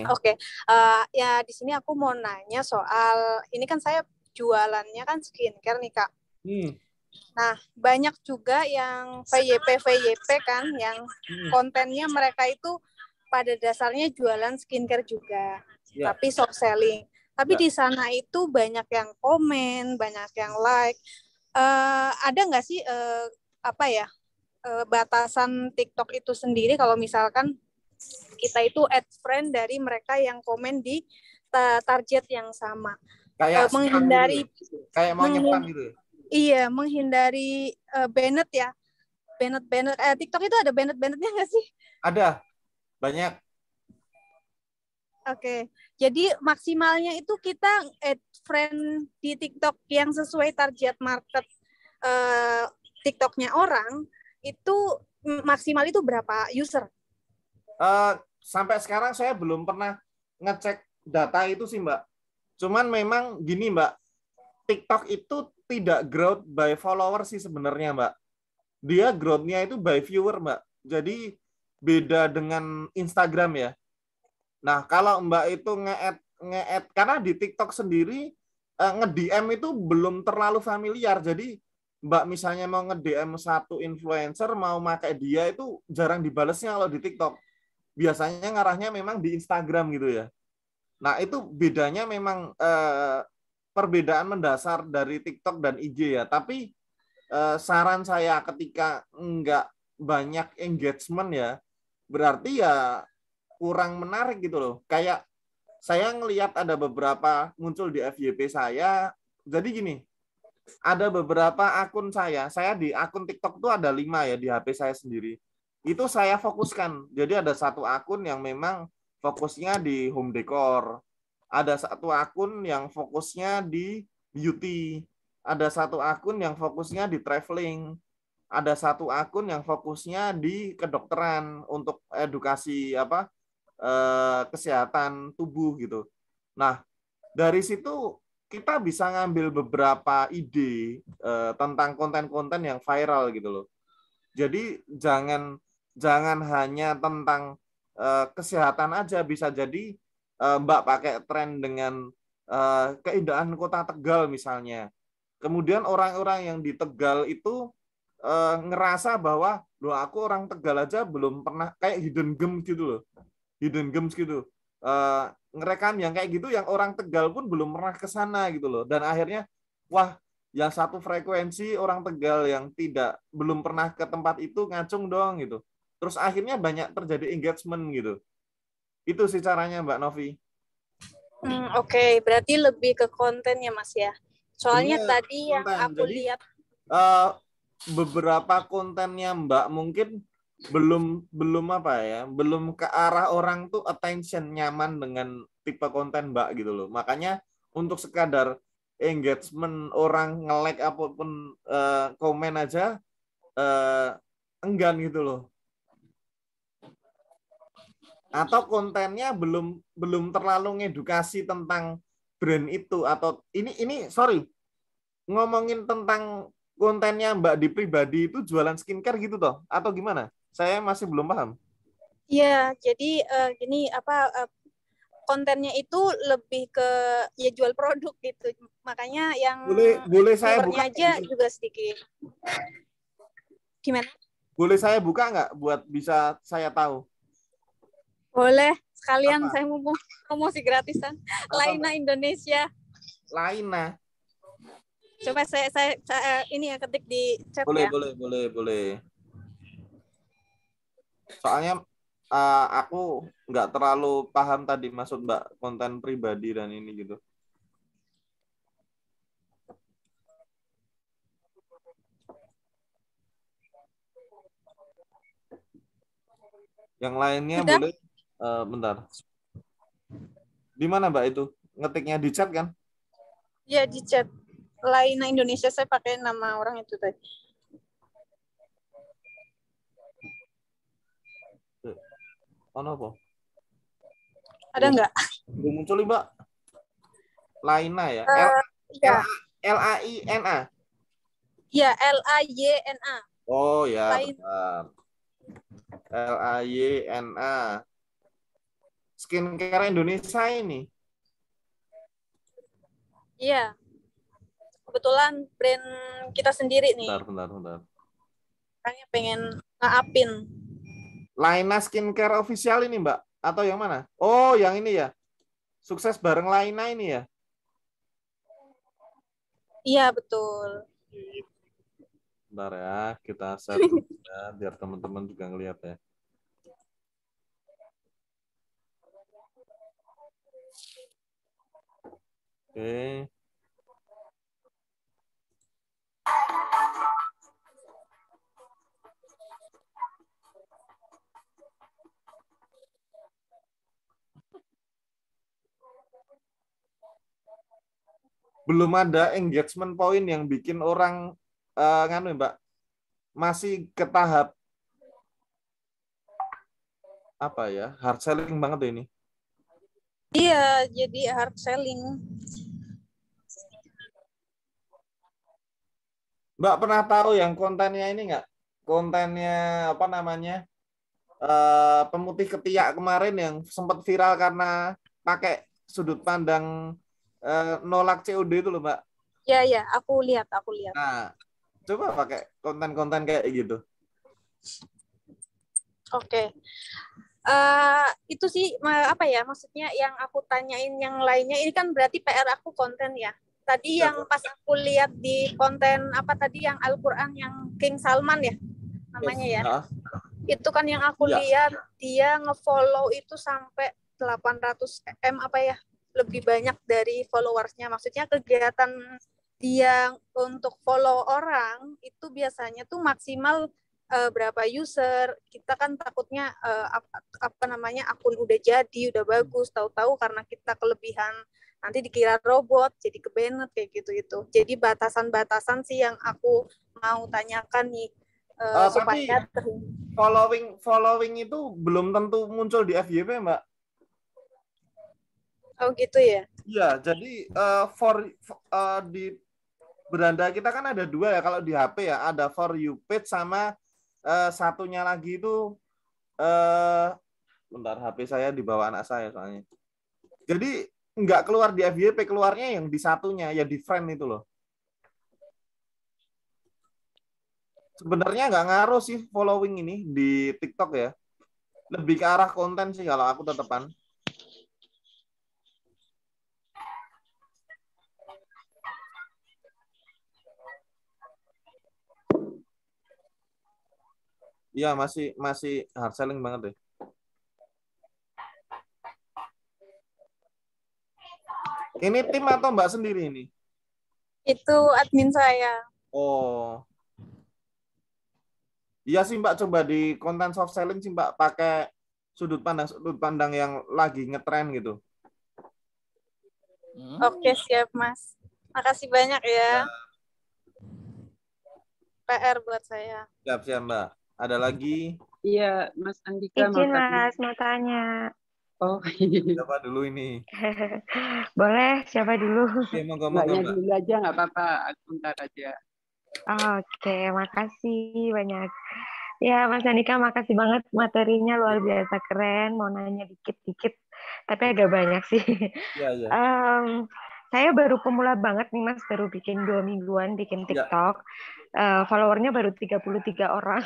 G: Ya di sini aku mau nanya soal, ini kan saya jualannya kan skincare nih Kak. Nah, banyak juga yang VYP kan, yang kontennya mereka itu pada dasarnya jualan skincare juga, tapi soft selling. Tapi di sana itu banyak yang komen, banyak yang like. Ada nggak sih batasan TikTok itu sendiri kalau misalkan kita itu add friend dari mereka yang komen di target yang sama?
B: Kayak
G: menghindari
B: gitu. Kayak mau nyepam gitu.
G: Iya, menghindari banned ya. Banned TikTok itu ada banned-bannednya nggak sih?
B: Ada, banyak.
G: Oke, jadi maksimalnya itu kita add friend di TikTok yang sesuai target market TikToknya orang, itu maksimal itu berapa user?
B: Sampai sekarang saya belum pernah ngecek data itu sih, Mbak. Cuman memang gini, Mbak, TikTok itu tidak growth by follower sih sebenarnya, Mbak. Dia growth-nya itu by viewer, Mbak. Jadi beda dengan Instagram ya. Nah, kalau Mbak itu nge-add karena di TikTok sendiri nge-DM itu belum terlalu familiar. Jadi Mbak misalnya mau nge-DM satu influencer, mau pakai dia itu jarang dibalesnya kalau di TikTok. Biasanya ngarahnya memang di Instagram gitu ya. Nah, itu bedanya memang perbedaan mendasar dari TikTok dan IG ya. Tapi saran saya ketika nggak banyak engagement ya, berarti ya kurang menarik gitu loh. Kayak saya ngelihat ada beberapa muncul di FYP saya. Jadi gini, ada beberapa akun saya di akun TikTok itu ada 5 ya di HP saya sendiri. Itu saya fokuskan. Jadi ada satu akun yang memang fokusnya di home decor. Ada satu akun yang fokusnya di beauty. Ada satu akun yang fokusnya di traveling. Ada satu akun yang fokusnya di kedokteran untuk edukasi kesehatan tubuh gitu. Nah, dari situ kita bisa ngambil beberapa ide tentang konten-konten yang viral gitu loh. Jadi jangan hanya tentang kesehatan aja, bisa jadi Mbak pakai tren dengan keindahan kota Tegal misalnya. Kemudian orang-orang yang di Tegal itu ngerasa bahwa loh aku orang Tegal aja belum pernah, kayak hidden gems gitu loh. Hidden gems gitu. Ngerekam yang kayak gitu yang orang Tegal pun belum pernah ke sana gitu loh. Dan akhirnya wah, yang satu frekuensi orang Tegal yang belum pernah ke tempat itu ngacung dong gitu. Terus akhirnya banyak terjadi engagement gitu. Itu sih caranya Mbak Novi.
G: Oke, berarti lebih ke konten ya Mas ya. Soalnya
B: Bener,
G: tadi yang aku lihat
B: beberapa kontennya Mbak mungkin belum ke arah orang tuh attention nyaman dengan tipe konten Mbak gitu loh. Makanya untuk sekadar engagement orang nge-like apapun komen aja enggan gitu loh. Atau kontennya belum terlalu ngedukasi tentang brand itu, atau ini sorry, ngomongin tentang kontennya Mbak di pribadi itu jualan skincare gitu toh atau gimana? Saya masih belum paham.
G: Iya, jadi kontennya itu lebih ke ya jual produk gitu. Makanya yang
B: boleh saya buka
G: aja juga sedikit. Gimana?
B: Boleh saya buka nggak buat bisa saya tahu?
G: Boleh, sekalian saya mau promosi gratisan. Laina Indonesia.
B: Laina.
G: Coba saya ini ya ketik di chat
B: boleh,
G: ya.
B: Boleh. Soalnya aku nggak terlalu paham tadi maksud Mbak konten pribadi dan ini gitu. Yang lainnya sudah? Boleh bentar. Di mana Mbak itu? Ngetiknya di chat kan?
G: Iya, di chat. Laina Indonesia saya pakai nama orang itu tadi.
B: Ono apa?
G: Ada nggak?
B: Belum muncul Mbak. Laina ya.
G: Ya.
B: Laina.
G: Ya, Layna.
B: Oh ya,
G: Lain.
B: benar. Layna. Skincare Indonesia ini.
G: Iya. Kebetulan brand kita sendiri nih.
B: Bentar.
G: Makanya pengen nge-upin.
B: Laina Skincare official ini, Mbak? Atau yang mana? Oh, yang ini ya. Sukses bareng Laina ini ya.
G: Iya, betul.
B: Bentar ya, kita share ya, biar teman-teman juga ngelihat ya. Oke. Belum ada engagement point yang bikin orang nganu Mbak, masih ke tahap apa ya, hard selling banget ini.
G: Iya, jadi hard selling.
B: Mbak pernah tahu yang kontennya ini nggak? Kontennya apa namanya? Pemutih ketiak kemarin yang sempat viral karena pakai sudut pandang nolak COD itu loh, Mbak.
G: Ya, aku lihat.
B: Nah, coba pakai konten-konten kayak gitu.
G: Oke. Itu sih apa ya, maksudnya yang aku tanyain yang lainnya ini kan berarti PR aku konten ya. Tadi yang pas aku lihat di konten apa tadi yang Al-Quran yang King Salman ya namanya ya. Itu kan yang aku lihat dia nge-follow itu sampai 800 M apa ya, lebih banyak dari followersnya. Maksudnya kegiatan dia untuk follow orang itu biasanya tuh maksimal berapa user. Kita kan takutnya apa namanya, akun udah jadi, udah bagus, tahu-tahu karena kita kelebihan nanti dikira robot, jadi kebenet kayak gitu. Jadi batasan-batasan sih yang aku mau tanyakan nih. Supaya
B: tapi following itu belum tentu muncul di FYP, Mbak.
G: Oh gitu ya?
B: Iya, jadi di beranda kita kan ada dua ya, kalau di HP ya ada for you page sama satunya lagi itu bentar, HP saya dibawa anak saya soalnya. Jadi nggak keluar di FYP, keluarnya yang di satunya ya, di friend itu loh. Sebenarnya nggak ngaruh sih following ini di TikTok ya. Lebih ke arah konten sih kalau aku tetepan. Iya, masih hard selling banget deh. Ini tim atau Mbak sendiri ini?
G: Itu admin saya.
B: Oh. Iya sih Mbak, coba di konten soft selling sih Mbak pakai sudut pandang yang lagi ngetren gitu.
G: Oke, siap Mas. Makasih banyak ya. PR buat saya.
B: Siap Mbak. Ada lagi?
C: Iya, Mas Andika
H: izin Mas, mau tanya.
C: Oh,
B: siapa dulu ini?
H: Boleh, siapa dulu?
B: Oke, monggo,
C: Mbaknya dulu aja, nggak apa-apa. Aku ntar aja.
H: Oke, makasih banyak. Ya, Mas Andika, makasih banget, materinya luar biasa keren. Mau nanya dikit-dikit, tapi agak banyak sih.
B: Iya.
H: Saya baru pemula banget nih Mas, baru bikin 2 mingguan bikin TikTok. Followernya baru 33 orang.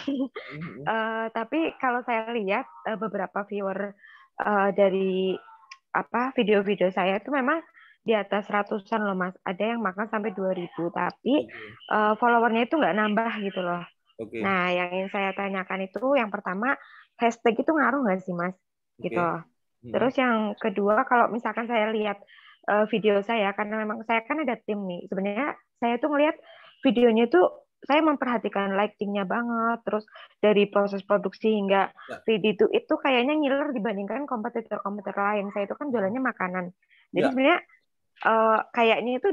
H: Tapi kalau saya lihat beberapa viewer dari video-video saya itu memang di atas ratusan loh Mas. Ada yang makan sampai 2.000, tapi followernya itu nggak nambah gitu loh. Nah, yang ingin saya tanyakan itu yang pertama, hashtag itu ngaruh nggak sih Mas? Gitu. Terus yang kedua, kalau misalkan saya lihat video saya, karena memang saya kan ada tim nih, sebenarnya saya tuh ngelihat videonya itu saya memperhatikan lighting-nya banget, terus dari proses produksi hingga ready to eat itu kayaknya ngiler dibandingkan kompetitor-kompetitor lain. Saya itu kan jualannya makanan. Jadi sebenarnya kayaknya itu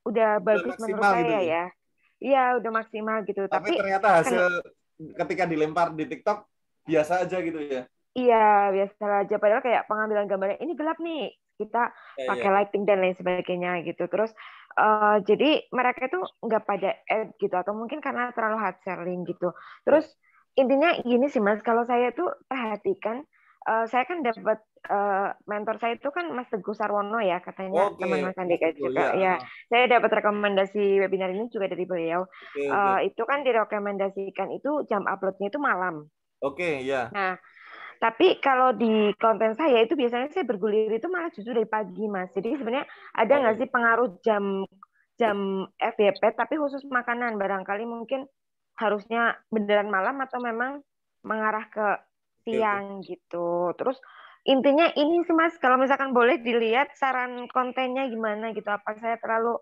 H: udah bagus menurut
B: maksimal
H: saya
B: gitu
H: ya. Iya, udah maksimal gitu.
B: Tapi ternyata hasil ketika dilempar di TikTok biasa aja gitu ya.
H: Iya, biasa aja. Padahal kayak pengambilan gambarnya ini gelap nih, kita pakai lighting dan lain sebagainya gitu. Terus jadi mereka itu nggak pada add gitu, atau mungkin karena terlalu hard selling gitu. Terus intinya gini sih Mas, kalau saya tuh perhatikan, saya kan dapat mentor saya itu kan Mas Teguh Sarwono ya, katanya teman Mas Andika juga. Ya, saya dapat rekomendasi webinar ini juga dari beliau. Itu kan direkomendasikan itu jam uploadnya itu malam.
B: Ya.
H: Nah, tapi kalau di konten saya itu biasanya saya bergulir itu malah justru dari pagi, Mas. Jadi sebenarnya ada nggak sih pengaruh jam FYP tapi khusus makanan? Barangkali mungkin harusnya beneran malam atau memang mengarah ke siang gitu. Terus intinya ini sih Mas, kalau misalkan boleh dilihat saran kontennya gimana gitu. Apa saya terlalu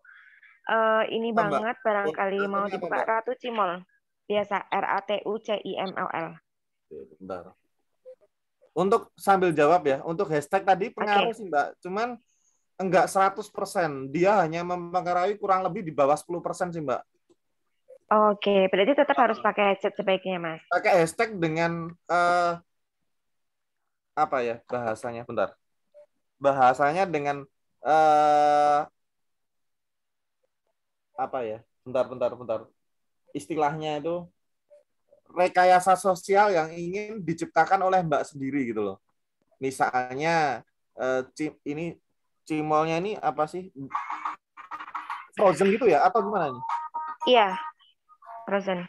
H: ini banget barangkali mau dibuka Ratu Cimol. Biasa RATUCIMLL.
B: Bentar. Untuk sambil jawab ya, untuk hashtag tadi pengaruh sih Mbak, cuman enggak 100%. Dia hanya mempengaruhi kurang lebih di bawah 10% sih Mbak.
H: Oke, berarti tetap harus pakai hashtag sebaiknya Mas.
B: Pakai hashtag dengan apa ya bahasanya? Bentar. Bahasanya dengan apa ya? Bentar. Istilahnya itu rekayasa sosial yang ingin diciptakan oleh Mbak sendiri gitu loh. Misalnya ini cimolnya ini apa sih? Frozen gitu ya? Atau gimana nih?
H: Iya, Frozen.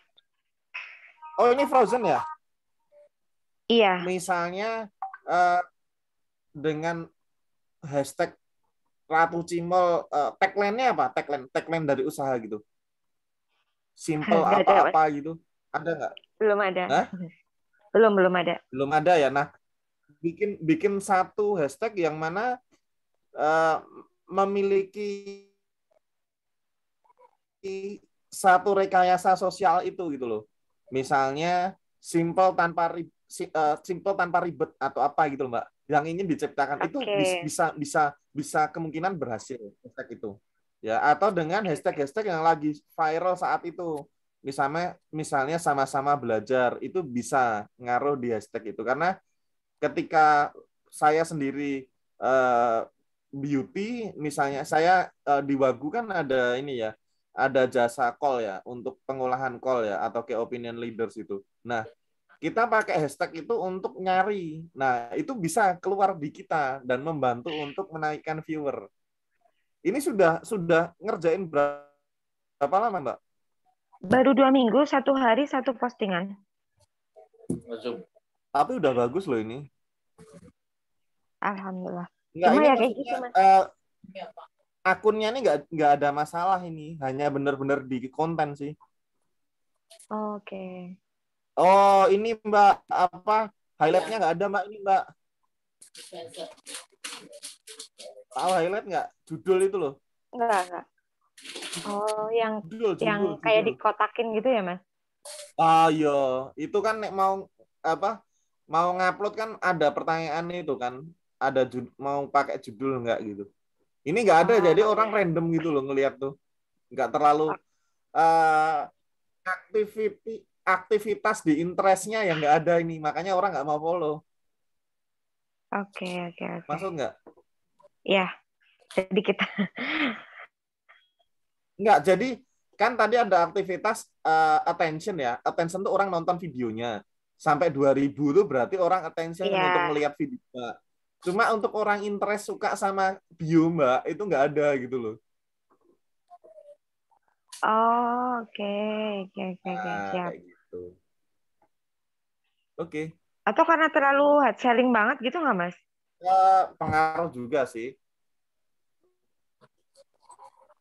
B: Oh, ini Frozen ya?
H: Iya.
B: Misalnya dengan hashtag Ratu Cimol, tagline-nya apa? Tagline dari usaha gitu. Simple apa gitu. Ada nggak?
H: Belum ada.
B: Hah?
H: Belum ada.
B: Belum ada ya. Nah, bikin satu hashtag yang mana memiliki satu rekayasa sosial itu gitu loh. Misalnya simple tanpa ribet atau apa gitu loh, Mbak. Yang ingin diciptakan itu bisa kemungkinan berhasil hashtag itu. Ya, atau dengan hashtag-hashtag yang lagi viral saat itu. Misalnya sama-sama belajar, itu bisa ngaruh di hashtag itu, karena ketika saya sendiri beauty, misalnya saya di Wagu kan ada ini ya, ada jasa call ya untuk pengolahan call ya, atau kayak opinion leaders itu. Nah, kita pakai hashtag itu untuk nyari. Nah, itu bisa keluar di kita dan membantu untuk menaikkan viewer. Ini sudah ngerjain berapa lama, Mbak?
H: Baru 2 minggu, 1 hari 1 postingan.
B: Tapi udah bagus loh ini.
H: Alhamdulillah.
B: Nggak,
H: cuma
B: ini
H: ya kayak gitu Mas.
B: Akunnya ini nggak ada masalah ini, hanya benar-benar di konten sih.
H: Oke.
B: Oh, ini Mbak, apa highlightnya nggak ada Mbak, ini Mbak. Tahu highlight nggak? Judul itu loh.
H: Enggak. Oh, yang
B: judul.
H: Kayak dikotakin gitu ya Mas?
B: Ah iya, itu kan mau apa? Mau ngupload kan ada pertanyaan itu kan, ada mau pakai judul nggak gitu. Ini nggak ada, jadi orang random gitu loh ngelihat tuh, nggak terlalu aktivitas di interestnya yang nggak ada ini, makanya orang nggak mau follow.
H: Oke.
B: Maksud nggak?
H: Ya, jadi kita
B: nggak, jadi kan tadi ada aktivitas attention ya, attention tuh orang nonton videonya sampai 2000 tuh berarti orang attention untuk melihat video Mbak. Cuma untuk orang interest suka sama bio Mbak itu nggak ada gitu loh.
H: Oh, oke. Siap.
B: Kayak gitu. Oke.
H: Atau karena terlalu hard selling banget gitu nggak Mas?
B: Pengaruh juga sih.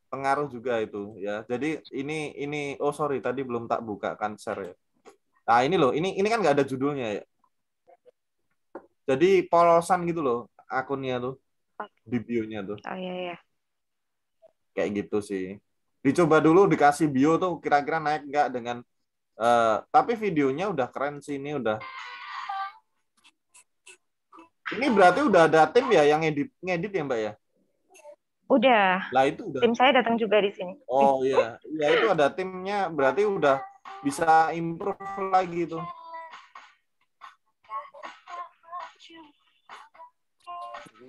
B: Pengaruh juga itu ya. Jadi ini oh sorry tadi belum tak buka kan share ya. Nah ini loh, ini kan nggak ada judulnya ya. Jadi polosan gitu loh akunnya tuh di bio-nya tuh.
H: Oh iya.
B: Kayak gitu sih. Dicoba dulu dikasih bio tuh kira-kira naik nggak dengan tapi videonya udah keren sih ini udah. Ini berarti udah ada tim ya yang ngedit ya Mbak ya?
H: Udah.
B: Lah itu udah.
H: Tim saya datang juga di sini.
B: Oh iya, ya itu ada timnya berarti udah bisa improve lagi tuh.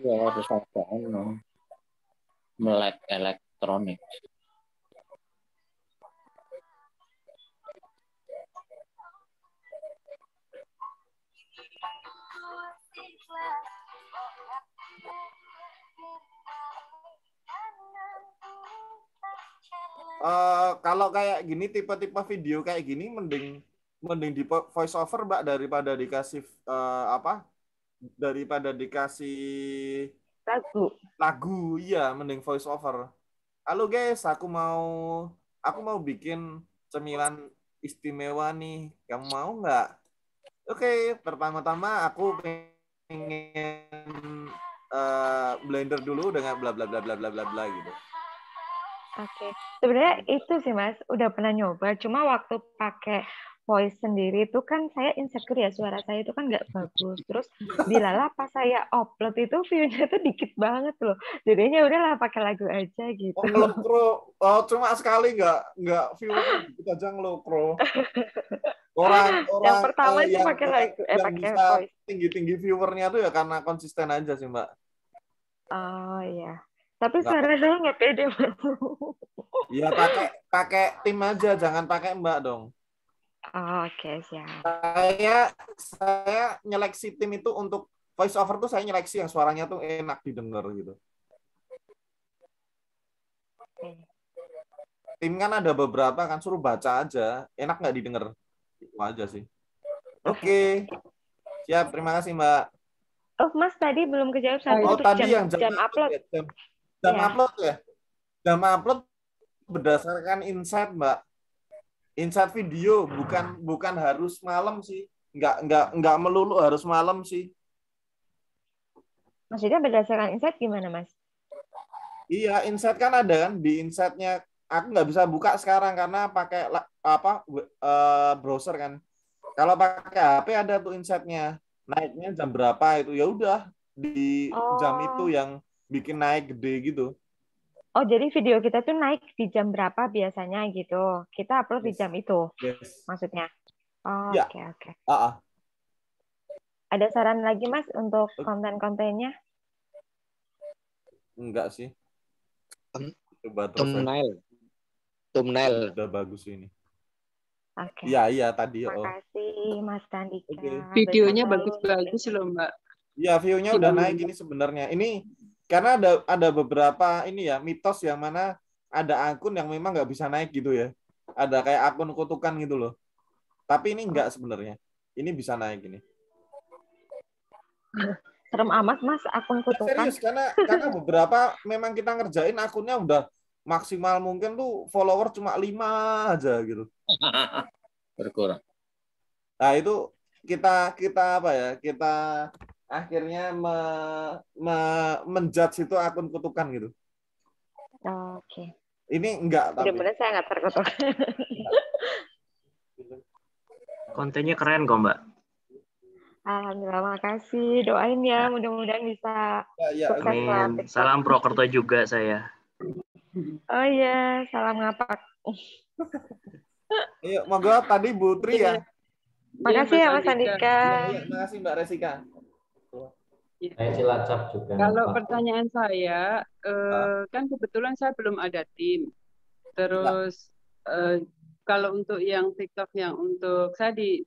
I: Iya, harus ada melek elektronik.
B: Kalau kayak gini tipe-tipe video kayak gini mending di voice over Mbak daripada dikasih daripada dikasih lagu iya mending voice over. Halo guys, aku mau bikin cemilan istimewa nih, kamu mau nggak? Oke, pertama-tama aku pengen blender dulu dengan bla bla bla bla bla bla bla gitu.
H: Oke, sebenarnya itu sih Mas, udah pernah nyoba. Cuma waktu pakai voice sendiri itu kan saya insecure ya, suara saya itu kan nggak bagus. Terus dilala pas saya upload itu view-nya tuh dikit banget loh. Jadinya udahlah pakai lagu aja gitu.
B: Oh, cuma sekali nggak view-nya dikit aja ngelokro. Orang
H: yang pertama itu
B: yang
H: pakai lagu,
B: yang
H: pakai
B: bisa
H: voice.
B: tinggi viewernya tuh ya karena konsisten aja sih Mbak.
H: Oh iya. Tapi suara saya nggak pede.
B: Iya pakai tim aja, jangan pakai Mbak dong.
H: Oh, oke, siap.
B: Saya nyeleksi tim itu untuk voice over tuh saya nyeleksi yang suaranya tuh enak didengar gitu. Tim kan ada beberapa kan suruh baca aja, enak nggak didengar. Itu aja sih. Oke. Siap, terima kasih Mbak.
H: Oh, Mas tadi belum kejawab satu
B: tadi yang
H: jam upload.
B: Upload ya. Jam upload berdasarkan insight Mbak. Insight video bukan harus malam sih. Nggak melulu harus malam sih.
H: Maksudnya berdasarkan insight gimana Mas?
B: Iya, insight kan ada kan di insight-nya. Aku nggak bisa buka sekarang karena pakai browser kan. Kalau pakai HP ada tuh insight-nya. Naiknya jam berapa itu ya udah di jam itu yang bikin naik gede gitu.
H: Oh, jadi video kita tuh naik di jam berapa biasanya gitu. Kita upload di jam itu.
B: Yes.
H: Maksudnya. Oh,
B: ya.
H: Oke. Ada saran lagi Mas untuk konten-kontennya?
B: Enggak sih. Coba
I: thumbnail.
B: Udah bagus ini.
H: Oke.
B: Iya tadi.
H: Terima kasih Mas Tandika.
C: Okay. Videonya bagus-bagus loh Mbak.
B: Iya, view-nya udah naik ini sebenarnya. Ini karena ada beberapa ini ya mitos yang mana ada akun yang memang nggak bisa naik gitu ya. Ada kayak akun kutukan gitu loh. Tapi ini enggak sebenarnya. Ini bisa naik ini.
H: Serem amat Mas akun kutukan.
B: Serius karena beberapa memang kita ngerjain akunnya udah maksimal mungkin tuh follower cuma 5 aja gitu.
I: Berkurang.
B: Nah, itu kita apa ya? Kita akhirnya menjudge itu akun kutukan gitu.
H: Oke.
B: Ini enggak tapi.
H: Benar-benar saya enggak terkutuk.
J: Kontennya keren kok, Mbak.
H: Alhamdulillah, makasih. Doain ya, mudah-mudahan bisa sukses.
J: Amin. Salam Prokerto juga saya.
H: Oh iya, salam ngapak.
B: Ayo, monggo tadi Bu Tri ya.
H: Makasih ya Mas Andika.
B: Makasih Mbak Resika.
A: Saya Cilacap juga.
C: Kalau pertanyaan saya, kan kebetulan saya belum ada tim. Terus kalau untuk yang TikTok yang untuk saya di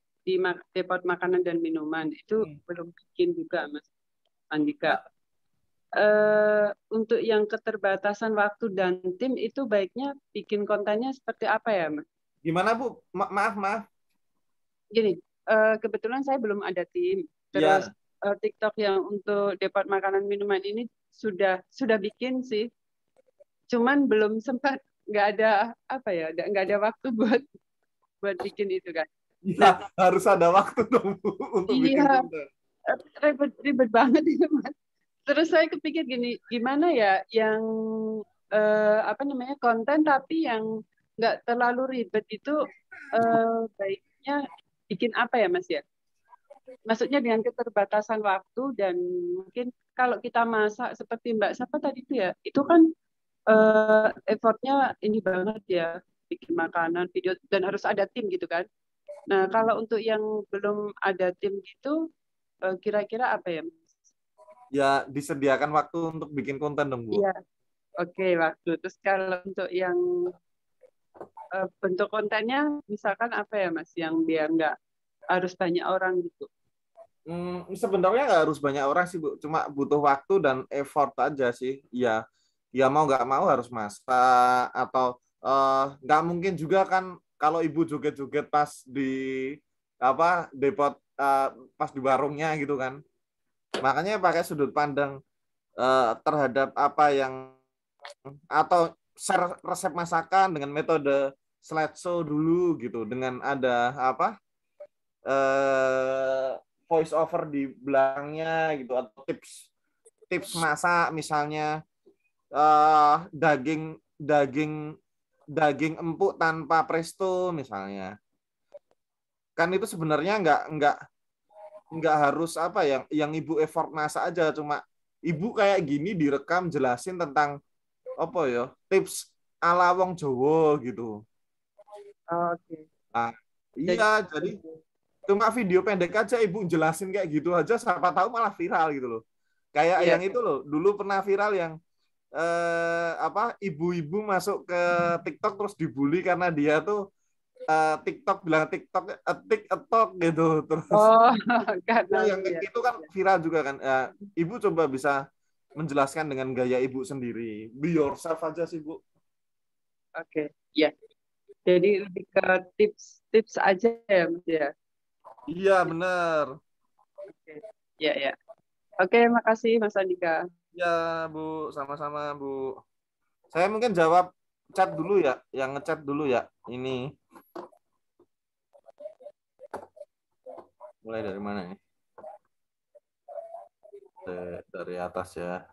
C: depot makanan dan minuman itu belum bikin juga Mas Andika. Untuk yang keterbatasan waktu dan tim itu baiknya bikin kontennya seperti apa ya Mas?
B: Gimana Bu? Maaf.
C: Gini, kebetulan saya belum ada tim. Terus TikTok yang untuk depot makanan minuman ini sudah bikin sih. Cuman belum sempat, nggak ada waktu buat bikin itu kan.
B: Nah, harus ada waktu dong Bu, untuk bikin konten.
C: Ribet banget itu Mas. Terus saya kepikir gini, gimana ya yang apa namanya konten tapi yang nggak terlalu ribet itu baiknya bikin apa ya Mas ya? Maksudnya dengan keterbatasan waktu dan mungkin kalau kita masak seperti Mbak siapa tadi itu ya, itu kan effortnya ini banget ya bikin makanan, video dan harus ada tim gitu kan. Nah kalau untuk yang belum ada tim gitu kira-kira apa ya Mas?
B: Ya disediakan waktu untuk bikin konten dong Bu.
C: Iya, oke waktu. Terus kalau untuk yang bentuk kontennya misalkan apa ya Mas yang biar nggak harus banyak orang gitu?
B: Sebenarnya nggak harus banyak orang sih Bu, cuma butuh waktu dan effort aja sih. Ya, ya mau nggak mau harus masak atau nggak mungkin juga kan kalau ibu joget-joget pas di apa depot pas di warungnya gitu kan. Makanya pakai sudut pandang terhadap apa yang atau share resep masakan dengan metode slideshow dulu gitu dengan ada apa voice over di belakangnya gitu atau tips masak misalnya daging empuk tanpa presto misalnya kan itu sebenarnya nggak harus apa yang ibu effort masak aja cuma ibu kayak gini direkam jelasin tentang apa ya tips ala wong Jawa gitu.
C: Oke.
B: Nah, iya jadi cuma video pendek aja ibu jelasin kayak gitu aja siapa tahu malah viral gitu loh. Kayak yang itu loh, dulu pernah viral yang apa ibu-ibu masuk ke TikTok terus dibully karena dia tuh TikTok bilang TikTok TikTok gitu terus. Yang itu kan viral juga kan. Ibu coba bisa menjelaskan dengan gaya ibu sendiri. Be yourself aja sih Bu.
C: Oke, ya. Jadi lebih ke tips aja ya Mas ya.
B: Iya benar.
C: Oke, ya. Oke, makasih Mas Andika.
B: Ya Bu, sama-sama Bu. Saya mungkin jawab chat dulu ya, yang ngechat dulu ya. Ini. Mulai dari mana nih? Dari atas ya.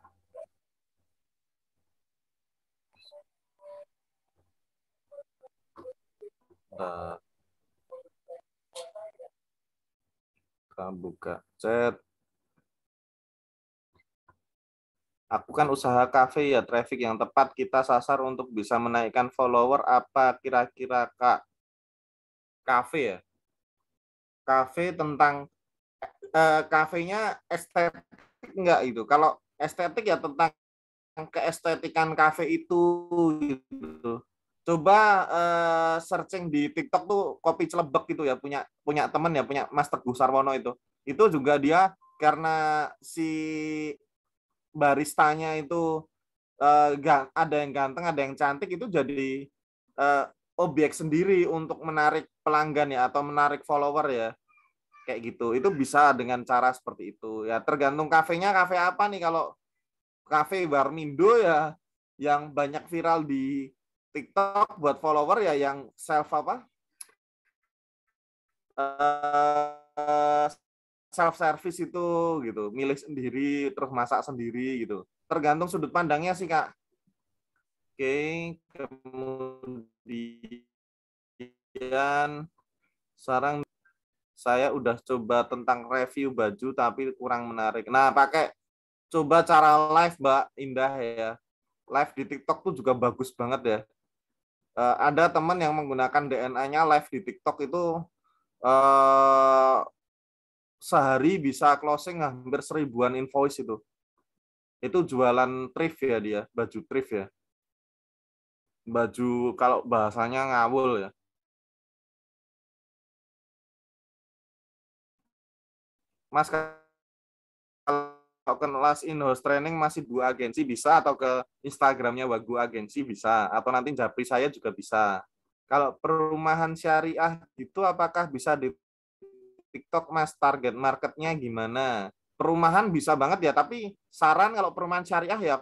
B: Kita buka chat. Aku kan usaha kafe ya, traffic yang tepat kita sasar untuk bisa menaikkan follower apa kira-kira Kak? Kafe ya? Kafe tentang kafenya estetik enggak itu? Kalau estetik ya tentang keestetikan kafe itu gitu. Coba searching di TikTok tuh kopi celebek gitu ya, punya temen ya, punya Mas Teguh Sarwono itu. Itu juga dia karena si baristanya itu ada yang ganteng, ada yang cantik itu jadi objek sendiri untuk menarik pelanggan ya atau menarik follower ya. Kayak gitu. Itu bisa dengan cara seperti itu. Ya tergantung kafenya, kafe apa nih kalau kafe Barmindo ya yang banyak viral di TikTok buat follower ya yang self self service itu gitu, milih sendiri terus masak sendiri gitu. Tergantung sudut pandangnya sih Kak. Oke, kemudian sekarang saya udah coba tentang review baju tapi kurang menarik. Nah, coba cara live Mbak Indah ya. Live di TikTok tuh juga bagus banget ya. Ada teman yang menggunakan DNA-nya live di TikTok itu sehari bisa closing hampir 1000-an invoice itu. Itu jualan thrift ya dia, baju thrift ya. Baju kalau bahasanya ngawul ya. Mas kalau kelas in-house training masih Bu Agensi bisa atau ke Instagramnya Wagu Agensi bisa atau nanti japri saya juga bisa. Kalau perumahan syariah itu apakah bisa di TikTok Mas, target marketnya gimana? Perumahan bisa banget ya, tapi saran kalau perumahan syariah ya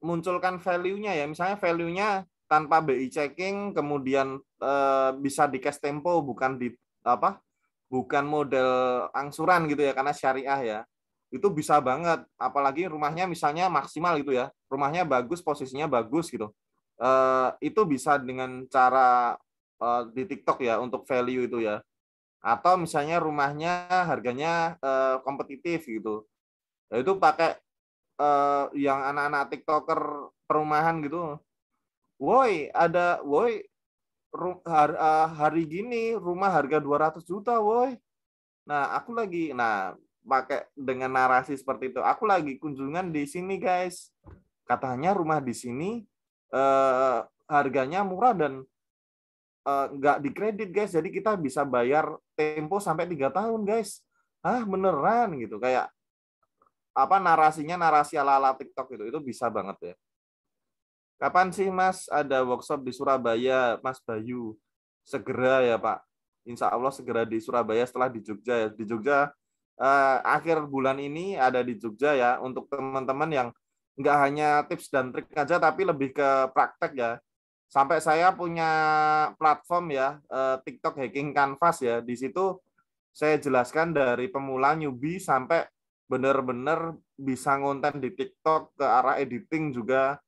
B: munculkan value-nya ya, misalnya value-nya tanpa BI checking, kemudian bisa di cash tempo, bukan model angsuran gitu ya, karena syariah ya. itu bisa banget. Apalagi rumahnya misalnya maksimal gitu ya, rumahnya bagus, posisinya bagus gitu. Itu bisa dengan cara di TikTok ya untuk value itu ya. Atau misalnya rumahnya harganya kompetitif gitu. Ya, itu pakai yang anak-anak TikToker perumahan gitu. Woi, hari gini rumah harga 200 juta, woi. Nah, pakai dengan narasi seperti itu. Aku lagi kunjungan di sini, guys. Katanya rumah di sini harganya murah dan nggak dikredit, guys. Jadi kita bisa bayar tempo sampai 3 tahun, guys. Beneran gitu. Kayak apa narasinya, narasi ala-ala TikTok itu bisa banget ya. Kapan sih Mas ada workshop di Surabaya, Mas Bayu? Segera ya Pak. Insya Allah segera di Surabaya setelah di Jogja ya. Di Jogja akhir bulan ini ada di Jogja ya, untuk teman-teman yang nggak hanya tips dan trik aja tapi lebih ke praktek ya. Sampai saya punya platform ya, TikTok Hacking Canvas ya. Di situ saya jelaskan dari pemula newbie sampai benar-benar bisa ngonten di TikTok ke arah editing juga,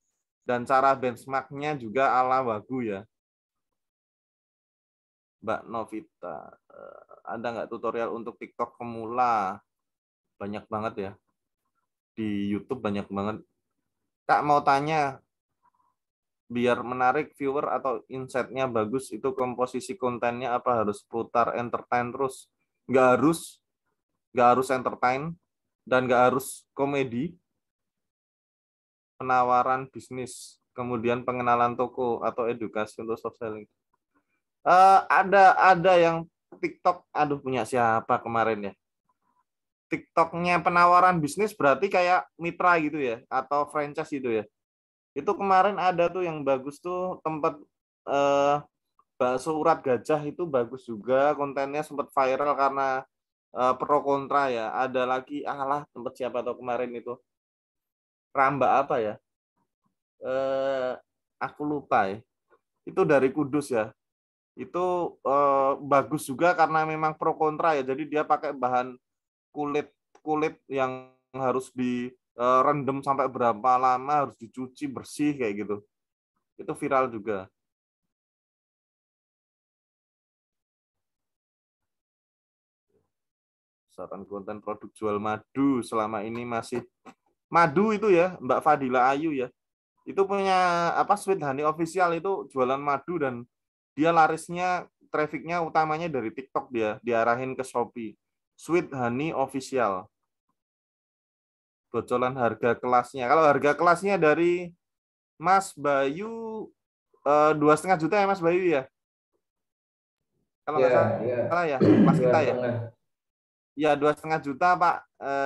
B: dan cara benchmarknya juga ala Wagu ya. Mbak Novita, ada nggak tutorial untuk TikTok pemula? Banyak banget ya. Di YouTube banyak banget. Kak mau tanya, biar menarik viewer atau insight-nya bagus, itu komposisi kontennya apa harus putar entertain terus? Nggak harus entertain, dan nggak harus komedi. Penawaran bisnis, kemudian pengenalan toko atau edukasi untuk soft selling. Ada yang TikTok, punya siapa kemarin ya? TikToknya penawaran bisnis berarti kayak mitra gitu ya, atau franchise gitu ya. Itu kemarin ada tuh yang bagus tuh, tempat bakso urat gajah itu bagus juga, kontennya sempat viral karena pro kontra ya. Ada lagi tempat siapa tuh kemarin itu, Ramba apa ya? Aku lupa ya. Itu dari Kudus ya. Itu bagus juga karena memang pro kontra ya. Jadi dia pakai bahan kulit yang harus direndam sampai berapa lama, harus dicuci bersih kayak gitu. Itu viral juga. Saran konten produk jual madu selama ini masih madu itu ya, Mbak Fadila Ayu ya. Itu punya Sweet Honey Official, itu jualan madu dan dia larisnya, trafficnya utamanya dari TikTok, dia diarahin ke Shopee. Sweet Honey Official. Bocoran harga kelasnya. Kalau harga kelasnya dari Mas Bayu 2,5 juta ya Mas Bayu ya. Kalau nggak salah ya, kelas kita ya. Ya 2,5 juta Pak,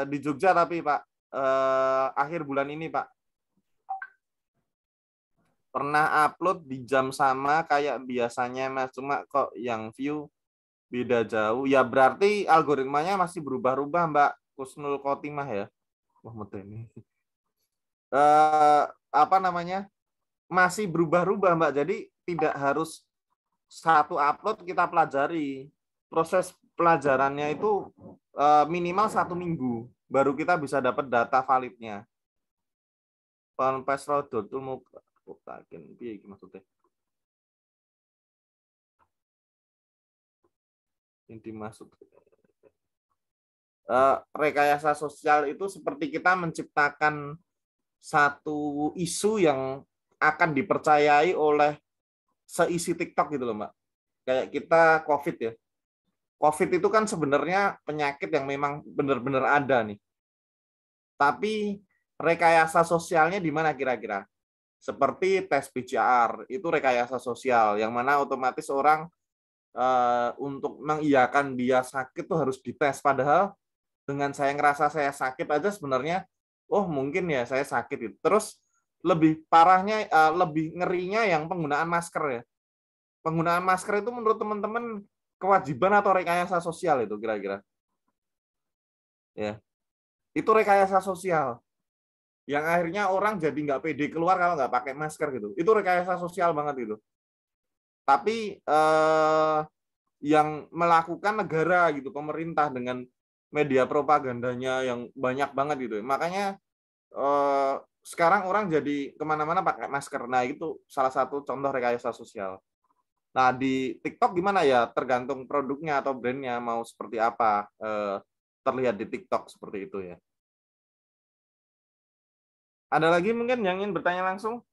B: di Jogja tapi Pak, akhir bulan ini Pak. Pernah upload di jam sama kayak biasanya Mas, cuma kok yang view beda jauh. Ya berarti algoritmanya masih berubah-ubah Mbak Kusnul Khotimah ya. Muhammad ini. Masih berubah-ubah Mbak. Jadi tidak harus satu upload kita pelajari. Proses pelajarannya itu minimal 1 minggu baru kita bisa dapat data validnya. Ponpes rodol mau taken piye iki maksudnya? Yang dimaksud rekayasa sosial itu seperti kita menciptakan satu isu yang akan dipercayai oleh seisi TikTok gitu loh Mbak. Kayak kita COVID ya. COVID itu kan sebenarnya penyakit yang memang benar-benar ada nih. Tapi rekayasa sosialnya di mana kira-kira? Seperti tes PCR, itu rekayasa sosial, yang mana otomatis orang untuk mengiyakan dia sakit tuh harus dites. Padahal dengan saya ngerasa saya sakit aja sebenarnya, mungkin ya saya sakit. Terus lebih parahnya, lebih ngerinya yang penggunaan masker ya. Penggunaan masker itu menurut teman-teman kewajiban atau rekayasa sosial itu kira-kira? Ya, itu rekayasa sosial. Yang akhirnya orang jadi nggak pede keluar kalau nggak pakai masker gitu. Itu rekayasa sosial banget itu. Tapi yang melakukan negara gitu, pemerintah dengan media propagandanya yang banyak banget gitu. Makanya sekarang orang jadi kemana-mana pakai masker. Nah, itu salah satu contoh rekayasa sosial. Nah, di TikTok gimana ya? Tergantung produknya atau brandnya mau seperti apa terlihat di TikTok seperti itu ya. Ada lagi mungkin yang ingin bertanya langsung?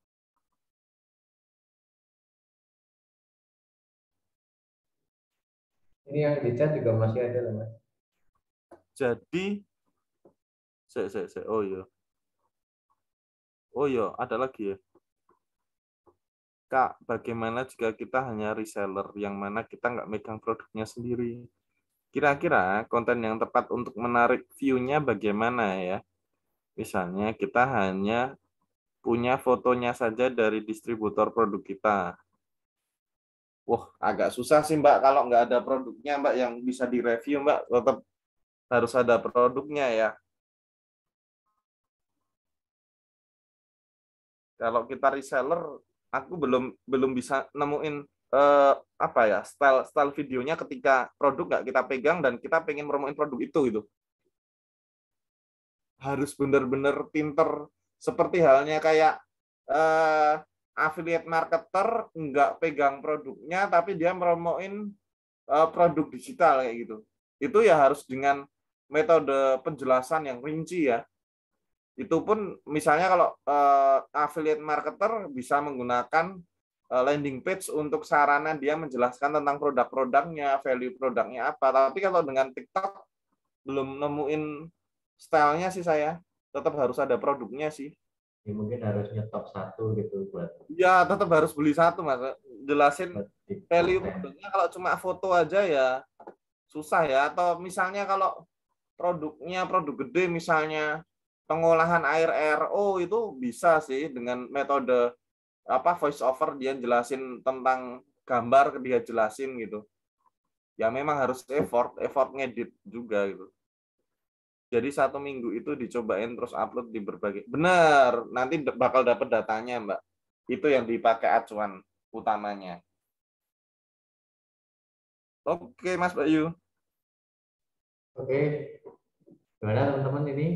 A: Ini yang di chat juga masih ada loh, Mas.
B: Jadi, oh iya, ada lagi ya. Kak, bagaimana jika kita hanya reseller yang mana kita nggak megang produknya sendiri? Kira-kira konten yang tepat untuk menarik view-nya bagaimana ya? Misalnya kita hanya punya fotonya saja dari distributor produk kita. Wah, agak susah sih Mbak kalau nggak ada produknya Mbak yang bisa direview Mbak. Tetap harus ada produknya ya. Kalau kita reseller, aku belum bisa nemuin apa ya style videonya ketika produk nggak kita pegang dan kita pengen promoin produk itu gitu. Harus benar-benar pinter seperti halnya kayak affiliate marketer nggak pegang produknya tapi dia promoin produk digital kayak gitu. Itu ya harus dengan metode penjelasan yang rinci ya. Itu pun misalnya kalau affiliate marketer bisa menggunakan landing page untuk sarana dia menjelaskan tentang produk-produknya, value produknya apa. Tapi kalau dengan TikTok belum nemuin stylenya sih saya. Tetap harus ada produknya sih.
A: Ya, mungkin harus nyetop satu gitu buat.
B: Ya, tetap harus beli satu, Mas. Jelasin value produknya kalau cuma foto aja ya susah ya. Atau misalnya kalau produknya produk gede misalnya pengolahan air RO itu bisa sih dengan metode voice over dia jelasin tentang gambar dia jelasin gitu. Ya memang harus effort ngedit juga gitu. Jadi 1 minggu itu dicobain terus upload di berbagai. Benar, nanti bakal dapat datanya, Mbak. Itu yang dipakai acuan utamanya. Oke, Mas Bayu.
A: Oke, gimana teman-teman ini?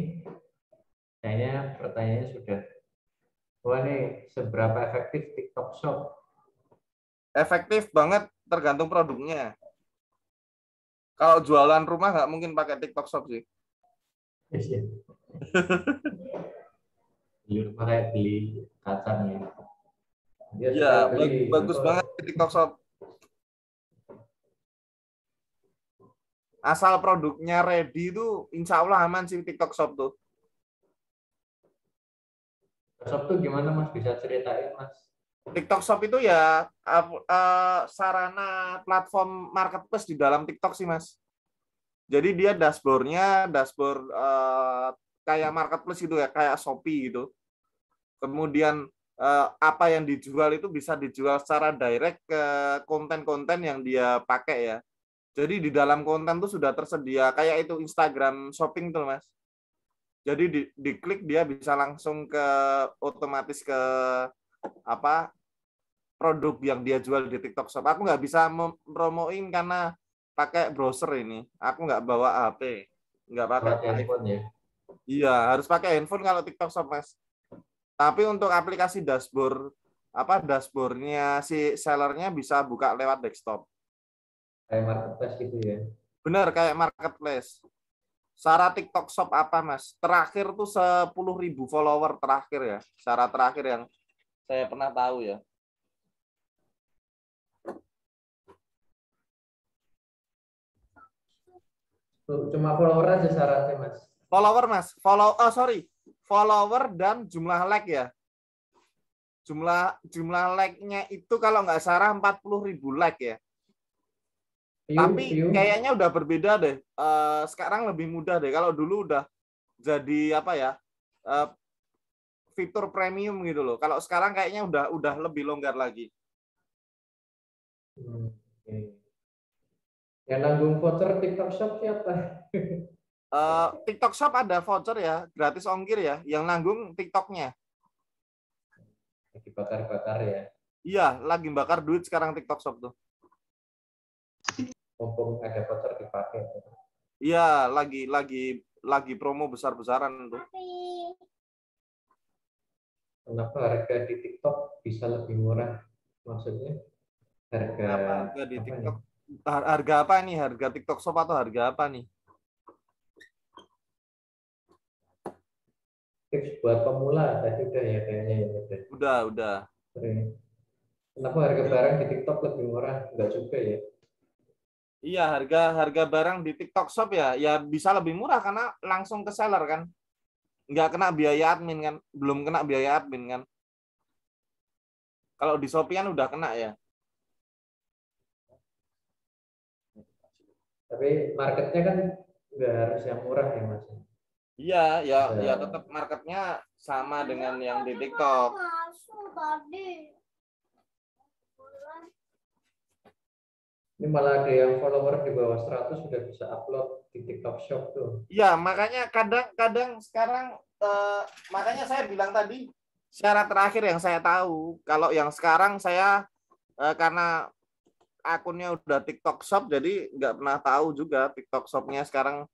A: Kayaknya pertanyaannya sudah. Wah nih, seberapa efektif TikTok Shop?
B: Efektif banget, tergantung produknya. Kalau jualan rumah nggak mungkin pakai TikTok Shop sih.
A: Iya. Beli rumah kayak beli kacang ya.
B: Iya, bagus banget TikTok Shop. Asal produknya ready itu insya Allah aman sih TikTok Shop tuh.
A: TikTok Shop tuh gimana Mas? Bisa ceritain Mas?
B: TikTok Shop itu ya sarana platform marketplace di dalam TikTok sih Mas. Jadi dia dashboardnya dashboard kayak marketplace gitu ya, kayak Shopee gitu. Kemudian apa yang dijual itu bisa dijual secara direct ke konten-konten yang dia pakai ya. Jadi di dalam konten tuh sudah tersedia kayak itu Instagram Shopping tuh Mas. Jadi diklik dia bisa langsung ke otomatis ke produk yang dia jual di TikTok Shop. Aku nggak bisa mempromoin karena pakai browser ini. Aku nggak bawa HP, nggak pakai
A: handphone ya.
B: Iya, harus pakai handphone kalau TikTok Shop, Mas. Tapi untuk aplikasi dashboard, dashboardnya si sellernya bisa buka lewat desktop.
A: Kayak marketplace gitu ya?
B: Benar, kayak marketplace. Syarat TikTok Shop apa, Mas? Terakhir tuh 10.000 follower terakhir ya. Syarat terakhir yang saya pernah tahu ya.
A: Cuma follower aja syaratnya, Mas.
B: Follower, Mas. Follower dan jumlah like ya. Jumlah like-nya itu kalau nggak salah 40.000 like ya. Tapi kayaknya udah berbeda deh. Sekarang lebih mudah deh. Kalau dulu udah jadi fitur premium gitu loh. Kalau sekarang kayaknya udah lebih longgar lagi.
A: Yang nanggung voucher TikTok Shop siapa?
B: TikTok Shop ada voucher ya, gratis ongkir ya. Yang nanggung TikToknya.
A: Lagi bakar-bakar ya.
B: Iya, lagi bakar duit sekarang TikTok Shop tuh.
A: Mumpung ada voucher dipakai.
B: Iya, lagi promo besar-besaran tuh.
A: Kenapa harga di TikTok bisa lebih murah? Maksudnya
B: harga di TikTok? Harga apa nih? Harga TikTok Shop atau harga apa nih?
A: Tips buat pemula tadi udah ya kayaknya ya.
B: Udah.
A: Kenapa harga barang di TikTok lebih murah? Enggak juga ya?
B: Iya, harga barang di TikTok Shop ya bisa lebih murah karena langsung ke seller kan. Nggak kena biaya admin kan, belum kena biaya admin kan. Kalau di Shopee kan udah kena ya.
A: Tapi marketnya kan nggak harus yang murah ya Mas.
B: Iya, ya tetap marketnya sama dengan yang di TikTok.
A: Ini malah ada yang follower di bawah 100 sudah bisa upload di TikTok Shop tuh.
B: Iya, makanya kadang sekarang makanya saya bilang tadi syarat terakhir yang saya tahu kalau yang sekarang saya karena akunnya udah TikTok Shop jadi nggak pernah tahu juga TikTok Shop-nya sekarang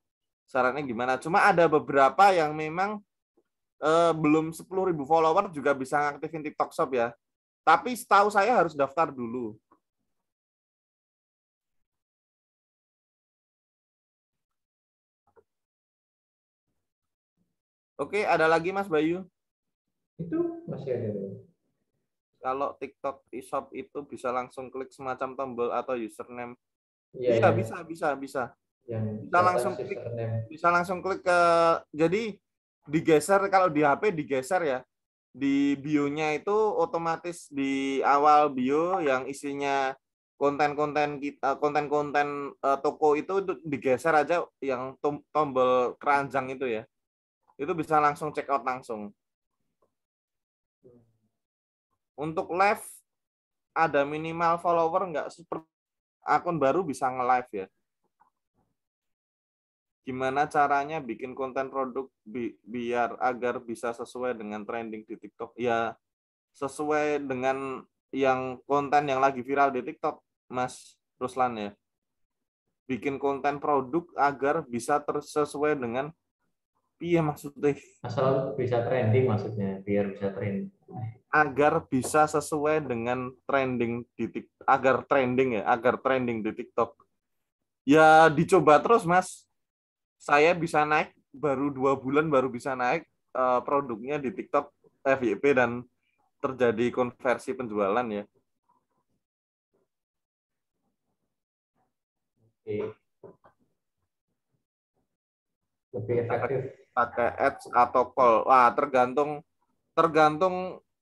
B: syaratnya gimana. Cuma ada beberapa yang memang belum 10.000 follower juga bisa ngaktifin TikTok Shop ya. Tapi setahu saya harus daftar dulu. Oke, ada lagi Mas Bayu?
A: Itu masih ada.
B: Kalau TikTok e-shop itu bisa langsung klik semacam tombol atau username.
A: Iya,
B: Iya, bisa.
A: Yang
B: bisa langsung klik ke, jadi digeser, kalau di HP digeser ya. Di bio-nya itu otomatis di awal bio yang isinya konten-konten toko itu digeser aja yang tombol keranjang itu ya. Itu bisa langsung check out langsung. Untuk live ada minimal follower nggak, seperti akun baru bisa nge-live ya. Gimana caranya bikin konten produk biar agar bisa sesuai dengan trending di TikTok? Ya sesuai dengan yang konten yang lagi viral di TikTok, Mas Ruslan ya. Bikin konten produk agar bisa sesuai dengan maksudnya.
A: Asal bisa trending maksudnya, biar bisa trending.
B: Agar bisa sesuai dengan trending di TikTok, agar trending di TikTok. Ya dicoba terus Mas. Saya bisa naik baru 2 bulan baru bisa naik produknya di TikTok FYP dan terjadi konversi penjualan ya.
A: Oke. Lebih efektif
B: pakai ads atau call. Wah, tergantung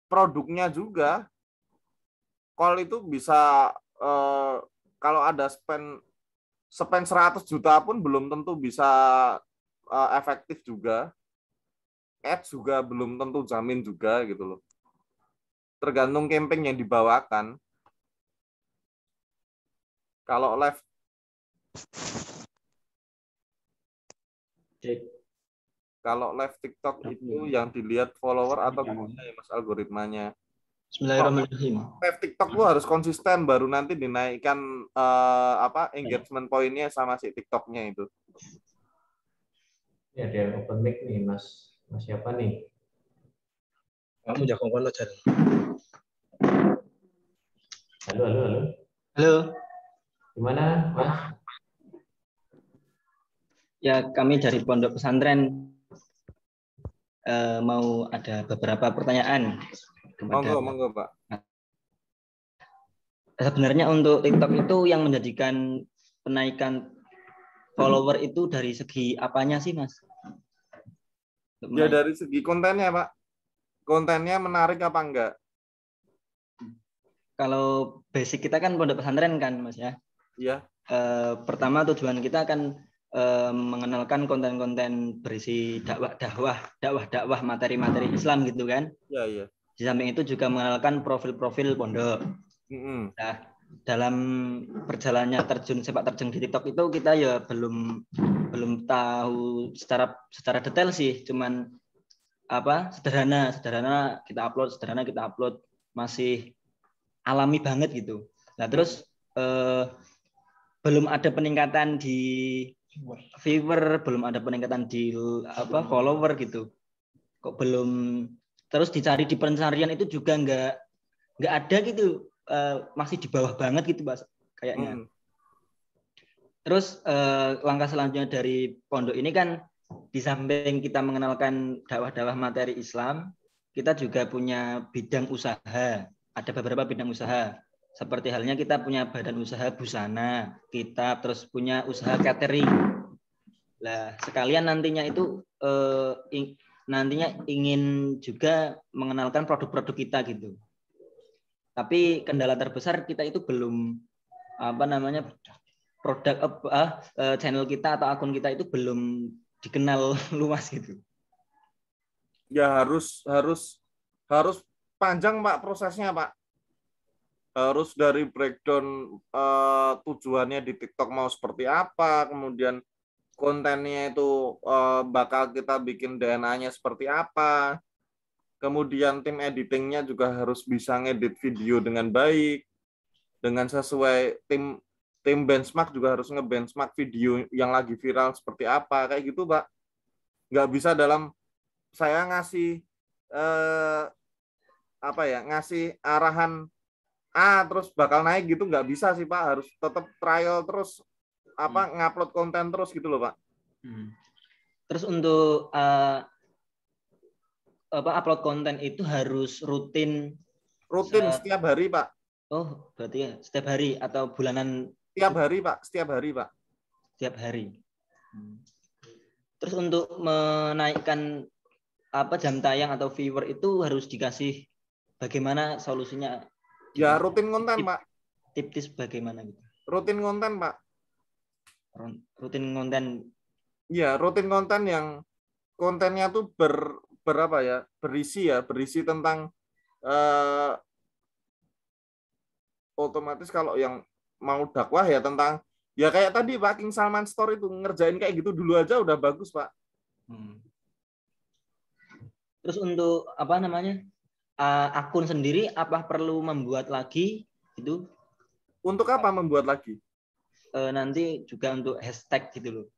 B: produknya juga. Call itu bisa kalau ada spend 100 juta pun belum tentu bisa efektif juga. Ads juga belum tentu jamin juga gitu loh. Tergantung campaign yang dibawakan. Kalau live TikTok itu yang dilihat follower atau gimana ya Mas algoritmanya?
J: Bismillahirrahmanirrahim.
B: Live TikTok lu harus konsisten baru nanti dinaikkan engagement point-nya sama si TikTok-nya itu.
A: Ini ada yang open mic nih Mas siapa nih?
K: Kamu jago kono jar.
A: Halo. Gimana, Mas?
J: Ya, kami dari Pondok Pesantren mau ada beberapa pertanyaan kepada
B: Monggo, Pak.
J: Sebenarnya untuk TikTok itu yang menjadikan penaikan follower itu dari segi apanya sih, Mas?
B: Ya dari segi kontennya, Pak. Kontennya menarik apa enggak?
J: Kalau basic kita kan pondok pesantren kan, Mas ya.
B: Iya.
J: Pertama tujuan kita akan mengenalkan konten-konten berisi dakwah materi-materi Islam gitu kan.
B: Iya, iya.
J: Di samping itu juga mengenalkan profil-profil pondok. Nah, dalam perjalanannya sepak terjun di TikTok itu kita ya belum tahu secara detail sih, cuman sederhana kita upload masih alami banget gitu. Nah terus belum ada peningkatan di viewer, belum ada peningkatan di follower gitu. Kok belum, terus dicari di pencarian itu juga nggak ada gitu, masih di bawah banget gitu Mas kayaknya. Terus langkah selanjutnya dari pondok ini kan, di samping kita mengenalkan dakwah-dakwah materi Islam, kita juga punya bidang usaha. Ada beberapa bidang usaha. Seperti halnya kita punya badan usaha busana, kitab, terus punya usaha catering. Nah, sekalian nantinya itu nantinya ingin juga mengenalkan produk-produk kita gitu. Tapi kendala terbesar kita itu belum channel kita atau akun kita itu belum dikenal luas gitu.
B: Ya harus panjang Pak prosesnya Pak. Harus dari breakdown tujuannya di TikTok mau seperti apa, kemudian kontennya itu bakal kita bikin DNA-nya seperti apa, kemudian tim editingnya juga harus bisa ngedit video dengan baik, dengan sesuai tim benchmark juga harus nge-benchmark video yang lagi viral seperti apa, kayak gitu Pak. Nggak bisa dalam saya ngasih ngasih arahan terus bakal naik gitu, nggak bisa sih Pak. Harus tetap trial terus, ngupload konten terus gitu loh Pak.
J: Terus untuk upload konten itu harus rutin
B: setiap hari Pak.
J: Oh berarti ya setiap hari atau bulanan?
B: Setiap hari Pak, setiap hari Pak.
J: Setiap hari. Terus untuk menaikkan jam tayang atau viewer itu harus dikasih bagaimana solusinya?
B: Ya rutin konten Pak.
J: Tips bagaimana gitu?
B: Rutin konten Pak.
J: Rutin konten.
B: Ya rutin konten yang kontennya tuh berisi tentang otomatis kalau yang mau dakwah ya tentang ya kayak tadi Pak King Salman Store itu ngerjain kayak gitu dulu aja udah bagus Pak.
J: Terus untuk akun sendiri apa perlu membuat lagi itu?
B: Untuk apa membuat lagi?
J: Nanti juga untuk hashtag gitu loh.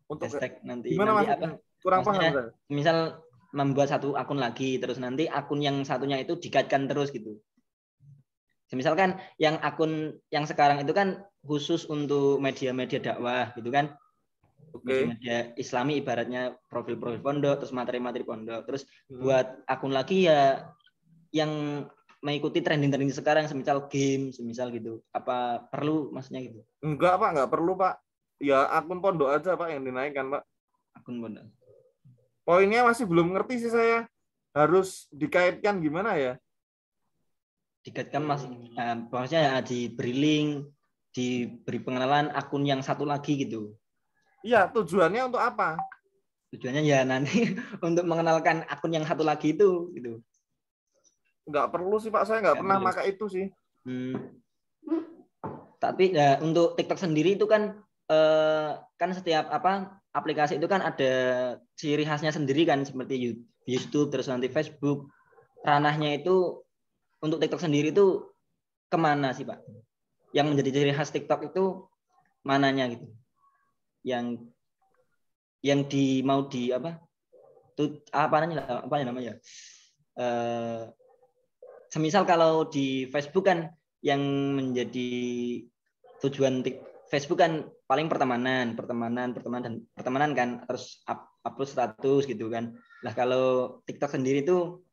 B: Untuk
J: hashtag nanti
B: apa? Kurang paham.
J: Misal membuat satu akun lagi, terus nanti akun yang satunya itu dikaitkan terus gitu. Misalkan yang akun yang sekarang itu kan khusus untuk media-media dakwah gitu kan. Media Islami ibaratnya profil-profil pondok, terus materi-materi pondok. Terus buat akun lagi ya yang mengikuti trending-trending sekarang, semisal game, semisal gitu. Apa perlu maksudnya gitu?
B: Enggak Pak, enggak perlu Pak. Ya akun pondok aja Pak yang dinaikkan Pak.
J: Akun pondok.
B: Poinnya masih belum ngerti sih saya. Harus dikaitkan gimana ya?
J: Dikaitkan maksudnya diberi link, diberi pengenalan akun yang satu lagi gitu.
B: Iya, tujuannya untuk apa?
J: Tujuannya ya nanti untuk mengenalkan akun yang satu lagi itu gitu.
B: Nggak perlu sih Pak, saya nggak pernah pakai itu sih.
J: Tapi ya untuk TikTok sendiri itu kan setiap aplikasi itu kan ada ciri khasnya sendiri kan, seperti YouTube, terus nanti Facebook. Ranahnya itu untuk TikTok sendiri itu kemana sih Pak? Yang menjadi ciri khas TikTok itu mananya gitu? Yang semisal kalau di Facebook kan yang menjadi tujuan Facebook kan paling pertemanan kan, terus upload status gitu kan. Nah kalau TikTok sendiri itu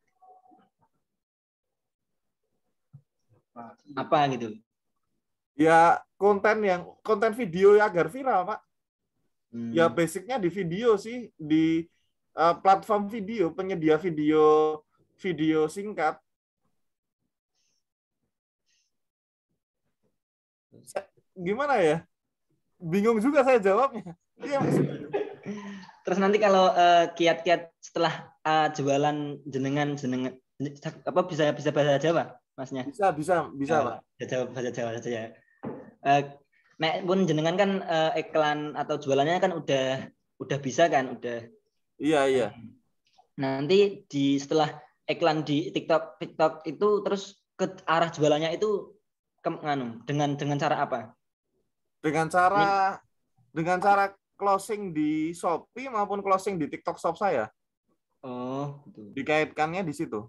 J: apa gitu?
B: Ya konten video agar viral Pak. Ya basicnya di video sih, di platform video, penyedia video singkat. Gimana ya? Bingung juga saya jawabnya.
J: Terus nanti kalau kiat-kiat setelah jualan jenengan bisa bahasa Jawa Masnya?
B: Bisa Pak.
J: Bahasa Jawa saja ya. Nek pun jenengan kan iklan atau jualannya kan udah bisa kan, udah.
B: Iya.
J: Nanti setelah iklan di TikTok itu terus ke arah jualannya itu dengan cara apa?
B: Dengan cara dengan cara closing di Shopee maupun closing di TikTok Shop saya.
J: Oh, betul.
B: Dikaitkannya di situ.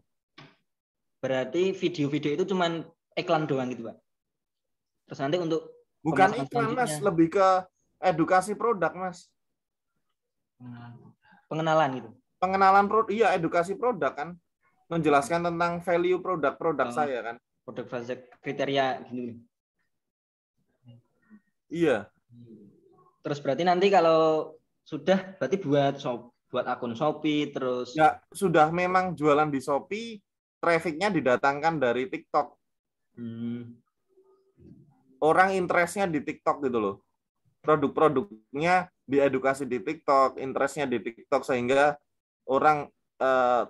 J: Berarti video-video itu cuman iklan doang gitu, Pak. Terus nanti untuk
B: bukan iklan, Mas, lebih ke edukasi produk, Mas.
J: Pengenalan gitu.
B: Pengenalan produk, iya, edukasi produk kan. Menjelaskan tentang value produk-produk saya kan.
J: Produk kriteria gitu.
B: Iya.
J: Terus berarti nanti kalau sudah berarti buat akun Shopee terus.
B: Ya, sudah memang jualan di Shopee, trafficnya didatangkan dari TikTok. Orang interestnya di TikTok gitu loh. Produk-produknya diedukasi di TikTok, interestnya di TikTok, sehingga orang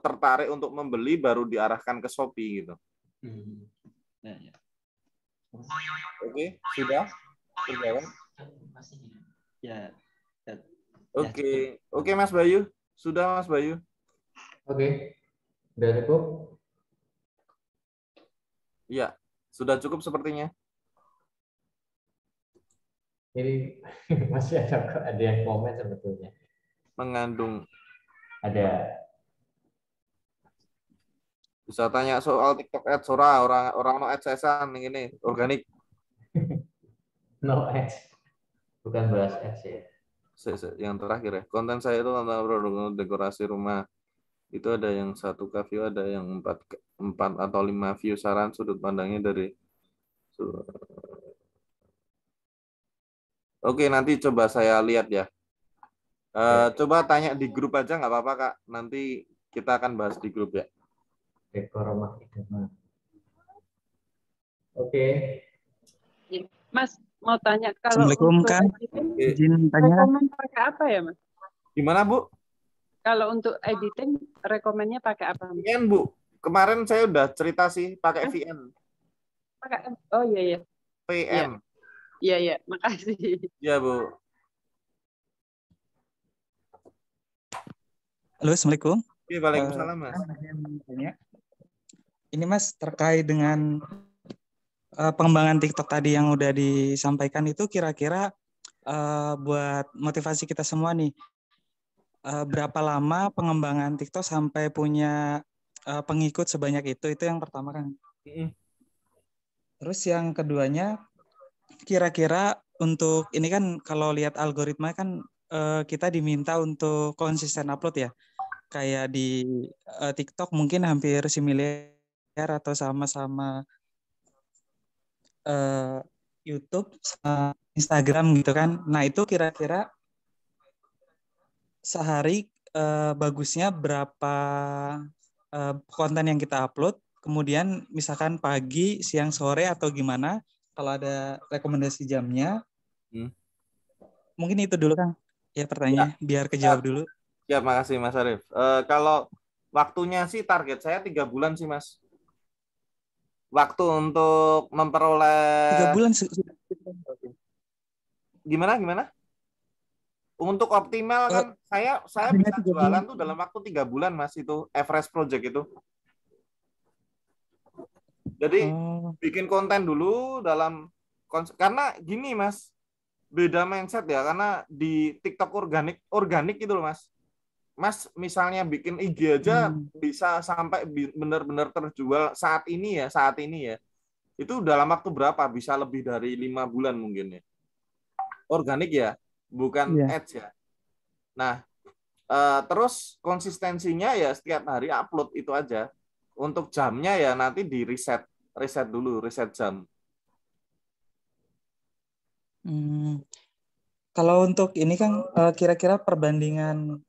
B: tertarik untuk membeli baru diarahkan ke Shopee gitu. Oke, sudah? Terjawab?
J: Ya.
B: Oke, Mas Bayu. Sudah, Mas Bayu.
A: Oke. Sudah cukup?
B: Iya, sudah cukup sepertinya.
A: Ini masih ada yang komen sebetulnya.
B: Mengandung.
A: Ada.
B: Bisa tanya soal TikTok Ads, orang no ads sesan ini organik.
A: No ads. Bukan bahas ads ya.
B: Yang terakhir ya. Konten saya itu tentang produk dekorasi rumah. Itu ada yang 1K view, ada yang 4 atau 5 view. Saran sudut pandangnya dari. Oke, nanti coba saya lihat ya. Coba tanya di grup aja nggak apa-apa, Kak. Nanti kita akan bahas di grup ya.
A: Dekor rumah idaman. Oke.
C: Mas mau tanya kalau
L: Assalamualaikum,
C: untuk
L: Kang.
C: editing,
L: Izin tanya.
C: rekomen pakai apa ya, Mas?
B: Gimana, Bu?
C: Kalau untuk editing, rekomennya pakai apa?
B: VN, Bu. Kemarin saya udah cerita sih pakai VN.
C: Pakai. Oh iya.
B: VN.
C: Iya, makasih.
B: Iya, Bu.
L: Halo, Assalamualaikum.
B: Oke, waalaikumsalam, Mas.
L: Ini Mas, terkait dengan pengembangan TikTok tadi yang udah disampaikan itu, kira-kira buat motivasi kita semua nih, berapa lama pengembangan TikTok sampai punya pengikut sebanyak itu yang pertama kan. Terus yang keduanya, kira-kira untuk ini kan kalau lihat algoritma kan kita diminta untuk konsisten upload ya. Kayak di TikTok mungkin hampir similar atau sama-sama YouTube sama Instagram gitu kan. Nah itu kira-kira sehari bagusnya berapa konten yang kita upload, kemudian misalkan pagi, siang, sore atau gimana, kalau ada rekomendasi jamnya. Mungkin itu dulu Kang ya pertanyaannya, biar kejawab dulu.
B: Ya, makasih Mas Arif. Kalau waktunya sih target saya 3 bulan sih, Mas. Waktu untuk memperoleh
L: 3 bulan.
B: Gimana? Untuk optimal kan saya bisa jualan tuh dalam waktu 3 bulan, Mas, itu average project itu. Jadi bikin konten dulu karena gini, Mas. Beda mindset ya, karena di TikTok organik gitu loh, Mas. Mas misalnya bikin IG aja bisa sampai benar-benar terjual saat ini ya. Itu dalam waktu berapa? Bisa lebih dari 5 bulan mungkin ya. Organik ya, bukan ads ya. Nah, terus konsistensinya ya setiap hari upload itu aja. Untuk jamnya ya nanti di reset jam.
L: Kalau untuk ini kan kira-kira perbandingan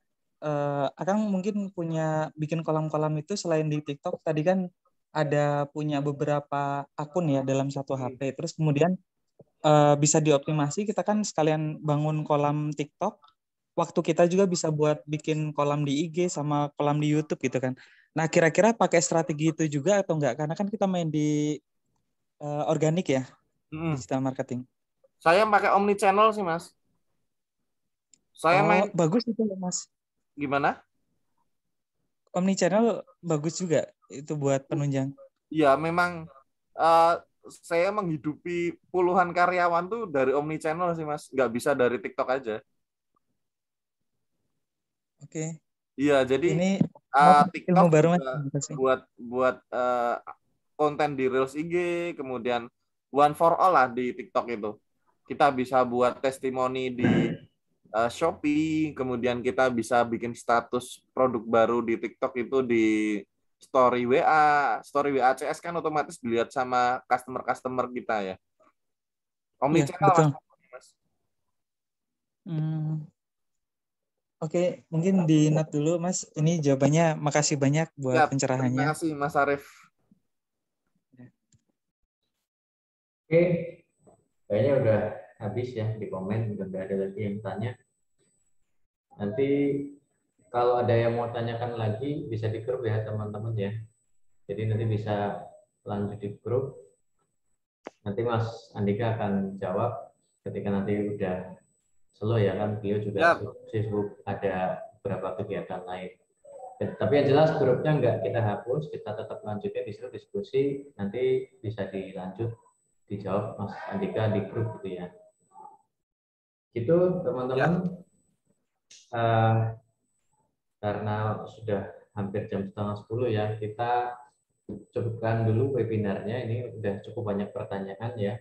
L: Akang mungkin punya bikin kolam-kolam itu selain di TikTok tadi kan ada punya beberapa akun ya dalam satu HP. Terus kemudian bisa dioptimasi, kita kan sekalian bangun kolam TikTok, waktu kita juga bisa buat bikin kolam di IG sama kolam di YouTube gitu kan. Nah kira-kira pakai strategi itu juga atau enggak? Karena kan kita main di organik ya, digital marketing.
B: Saya pakai omnichannel sih, Mas. Saya
L: bagus itu ya, Mas.
B: Gimana?
L: Omnichannel bagus juga itu buat penunjang.
B: Iya, memang saya menghidupi puluhan karyawan tuh dari omnichannel sih Mas, nggak bisa dari TikTok aja.
L: Oke.
B: Iya, jadi
L: Ini
B: TikTok
L: ilmu baru Mas.
B: buat konten di Reels IG, kemudian one for all lah di TikTok itu. Kita bisa buat testimoni di Shopee, kemudian kita bisa bikin status produk baru di TikTok itu di story WA CS kan otomatis dilihat sama customer kita ya. Omnichannel Mas.
L: Oke, mungkin di note dulu Mas. Ini jawabannya, makasih banyak buat pencerahannya.
B: Terima kasih Mas Arief.
A: Oke, kayaknya udah habis ya di komen, udah nggak ada lagi yang tanya. Nanti kalau ada yang mau tanyakan lagi bisa di grup ya teman-teman ya. Jadi nanti bisa lanjut di grup. Nanti Mas Andika akan jawab ketika nanti udah slow ya kan, beliau juga sibuk ada beberapa kegiatan lain. Tapi yang jelas grupnya nggak kita hapus, kita tetap lanjutnya di situ diskusi, nanti bisa dilanjut dijawab Mas Andika di grup gitu ya. Gitu teman-teman. Karena sudah hampir jam 9:30 ya, kita cukupkan dulu webinarnya. Ini udah cukup banyak pertanyaan ya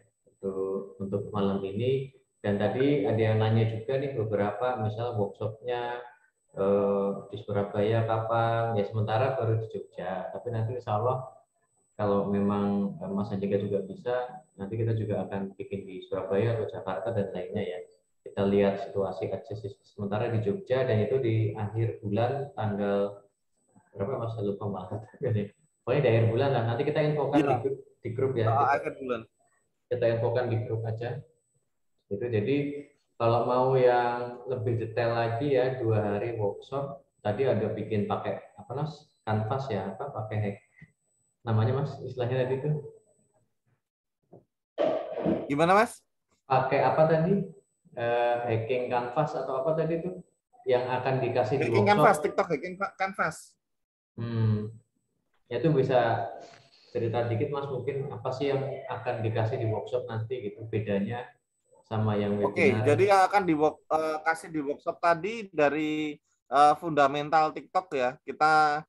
A: untuk malam ini. Dan tadi ada yang nanya juga nih beberapa, misal workshopnya di Surabaya kapan? Ya sementara baru di Jogja, tapi nanti insya Allah kalau memang Mas Andika juga bisa, nanti kita juga akan bikin di Surabaya atau Jakarta dan lainnya ya. Kita lihat situasi aja sementara di Jogja, dan itu di akhir bulan tanggal berapa Mas, lupa malah. Pokoknya di akhir bulan lah. Nanti kita infokan di grup ya.
B: Akhir bulan.
A: Kita infokan di grup aja. Itu jadi kalau mau yang lebih detail lagi ya, 2 hari workshop. Tadi ada bikin pakai apa Mas? Canvas ya, apa pakai hack. Namanya Mas, istilahnya tadi itu.
B: Gimana Mas?
A: Pakai apa tadi? Hacking Canvas atau apa tadi itu yang akan dikasih di workshop?
B: Hacking Canvas, TikTok Hacking Canvas.
A: Ya itu bisa cerita dikit Mas, mungkin apa sih yang akan dikasih di workshop nanti gitu, bedanya sama yang webinar.
B: Oke, jadi yang akan kasih di workshop tadi dari fundamental TikTok ya. Kita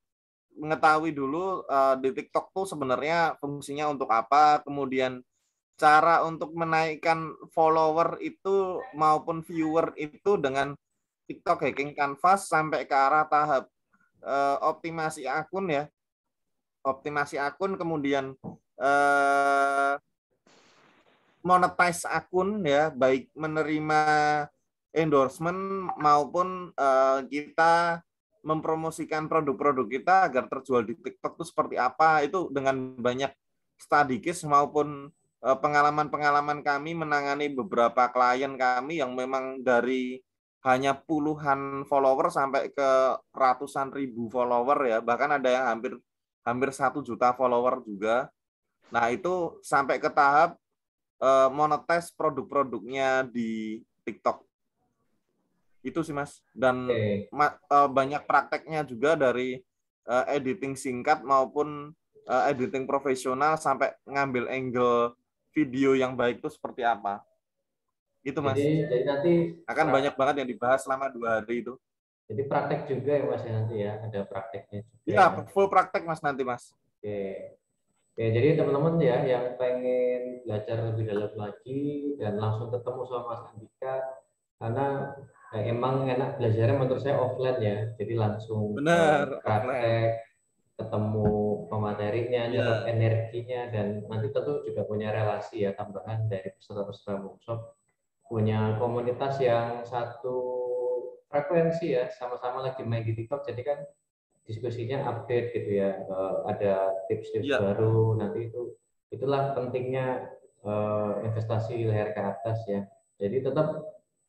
B: mengetahui dulu di TikTok tuh sebenarnya fungsinya untuk apa, kemudian cara untuk menaikkan follower itu maupun viewer itu dengan TikTok Hacking Canvas sampai ke arah tahap optimasi akun ya. Optimasi akun, kemudian monetize akun ya, baik menerima endorsement maupun kita mempromosikan produk-produk kita agar terjual di TikTok itu seperti apa, itu dengan banyak study case maupun pengalaman-pengalaman kami menangani beberapa klien kami yang memang dari hanya puluhan follower sampai ke ratusan ribu follower ya, bahkan ada yang hampir 1 juta follower juga. Nah itu sampai ke tahap monetize produk-produknya di TikTok. Itu sih Mas. Dan banyak prakteknya juga dari editing singkat maupun editing profesional sampai ngambil angle video yang baik itu seperti apa. Itu Mas.
A: Jadi nanti
B: akan banyak banget yang dibahas selama 2 hari itu.
A: Jadi praktek juga ya Mas nanti ya, ada prakteknya juga.
B: Iya, full praktek Mas nanti Mas.
A: Oke. Ya, jadi teman-teman ya yang pengen belajar lebih dalam lagi dan langsung ketemu sama Mas Andika, karena emang enak belajarnya menurut saya offline ya, jadi langsung praktek, ketemu pematerinya, nyerap energinya, dan nanti tentu juga punya relasi ya tambahan dari peserta-peserta workshop, punya komunitas yang satu frekuensi ya, sama-sama lagi main di TikTok, jadi kan diskusinya update gitu ya, ada tips-tips baru, nanti itulah pentingnya investasi leher ke atas ya. Jadi tetap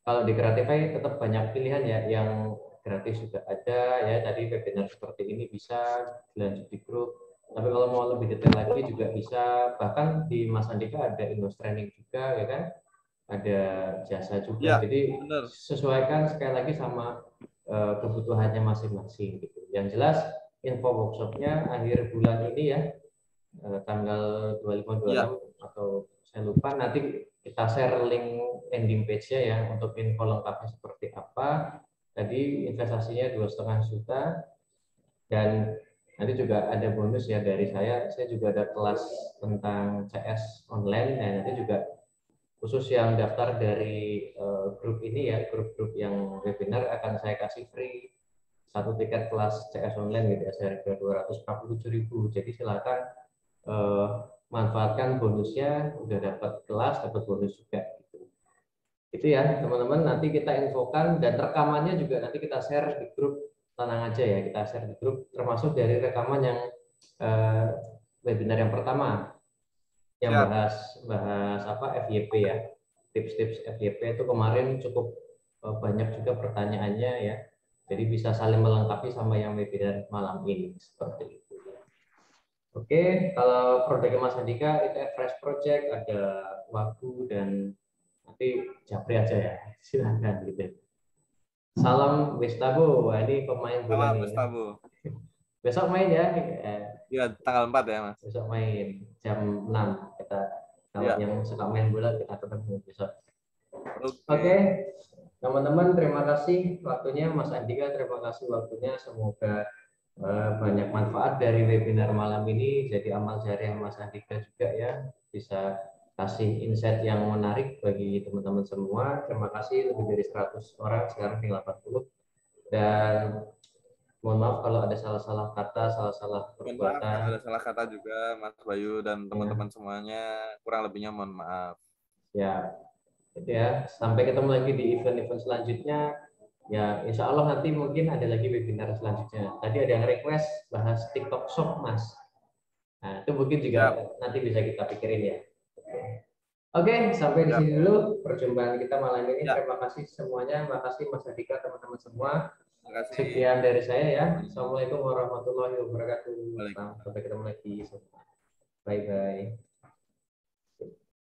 A: kalau di Creatify tetap banyak pilihan ya, yang gratis juga ada ya, tadi webinar seperti ini bisa dilanjut di grup, tapi kalau mau lebih detail lagi juga bisa, bahkan di Mas Andika ada Indos Training juga ya kan, ada jasa juga, jadi sesuaikan sekali lagi sama kebutuhannya masing-masing gitu. Yang jelas info workshopnya akhir bulan ini ya, tanggal 25-26
B: Ya.
A: atau saya lupa, nanti kita share link landing page-nya ya untuk info lengkapnya seperti apa. Tadi investasinya 2,5 juta dan nanti juga ada bonus ya dari saya juga ada kelas tentang CS online, dan nanti juga khusus yang daftar dari grup ini ya, grup-grup yang webinar akan saya kasih free satu tiket kelas CS online gitu ya, seharga 247.000. Jadi silakan manfaatkan bonusnya, udah dapat kelas, dapat bonus juga gitu. Itu ya teman-teman, nanti kita infokan, dan rekamannya juga nanti kita share di grup. Tenang aja ya, kita share di grup, termasuk dari rekaman yang webinar yang pertama yang bahas apa FYP ya, tips-tips FYP itu kemarin cukup banyak juga pertanyaannya ya, jadi bisa saling melengkapi sama yang webinar malam ini seperti itu. Oke, kalau produknya Mas Andika itu fresh project, ada waktu dan nanti japri aja ya, silakan gitu. Salam Westabo, wah ini pemain bola nih.
B: Westabo.
A: Besok main ya?
B: Ya, tanggal 4 ya Mas.
A: Besok main jam 6 kita. Kalau yang suka main bola kita ketemu besok. Oke. Teman-teman terima kasih waktunya, Mas Andika terima kasih waktunya. Semoga banyak manfaat dari webinar malam ini. Jadi amal jariah Mas Andika juga ya, bisa kasih insight yang menarik bagi teman-teman semua. Terima kasih, lebih dari 100 orang, sekarang tinggal 80. Dan mohon maaf kalau ada salah-salah kata, salah-salah perbuatan.
B: Kalau ada salah kata juga Mas Bayu dan teman-teman semuanya, kurang lebihnya mohon maaf.
A: Ya, itu ya. Sampai ketemu lagi di event-event selanjutnya. Ya, insya Allah nanti mungkin ada lagi webinar selanjutnya. Tadi ada yang request bahas TikTok Shop, Mas. Nah, itu mungkin juga nanti bisa kita pikirin ya. Oke, sampai di sini dulu perjumpaan kita malam ini. Terima kasih semuanya. Terima kasih Mas Andika, teman-teman semua. Sekian dari saya ya. Assalamualaikum warahmatullahi wabarakatuh. Sampai ketemu lagi. Bye-bye.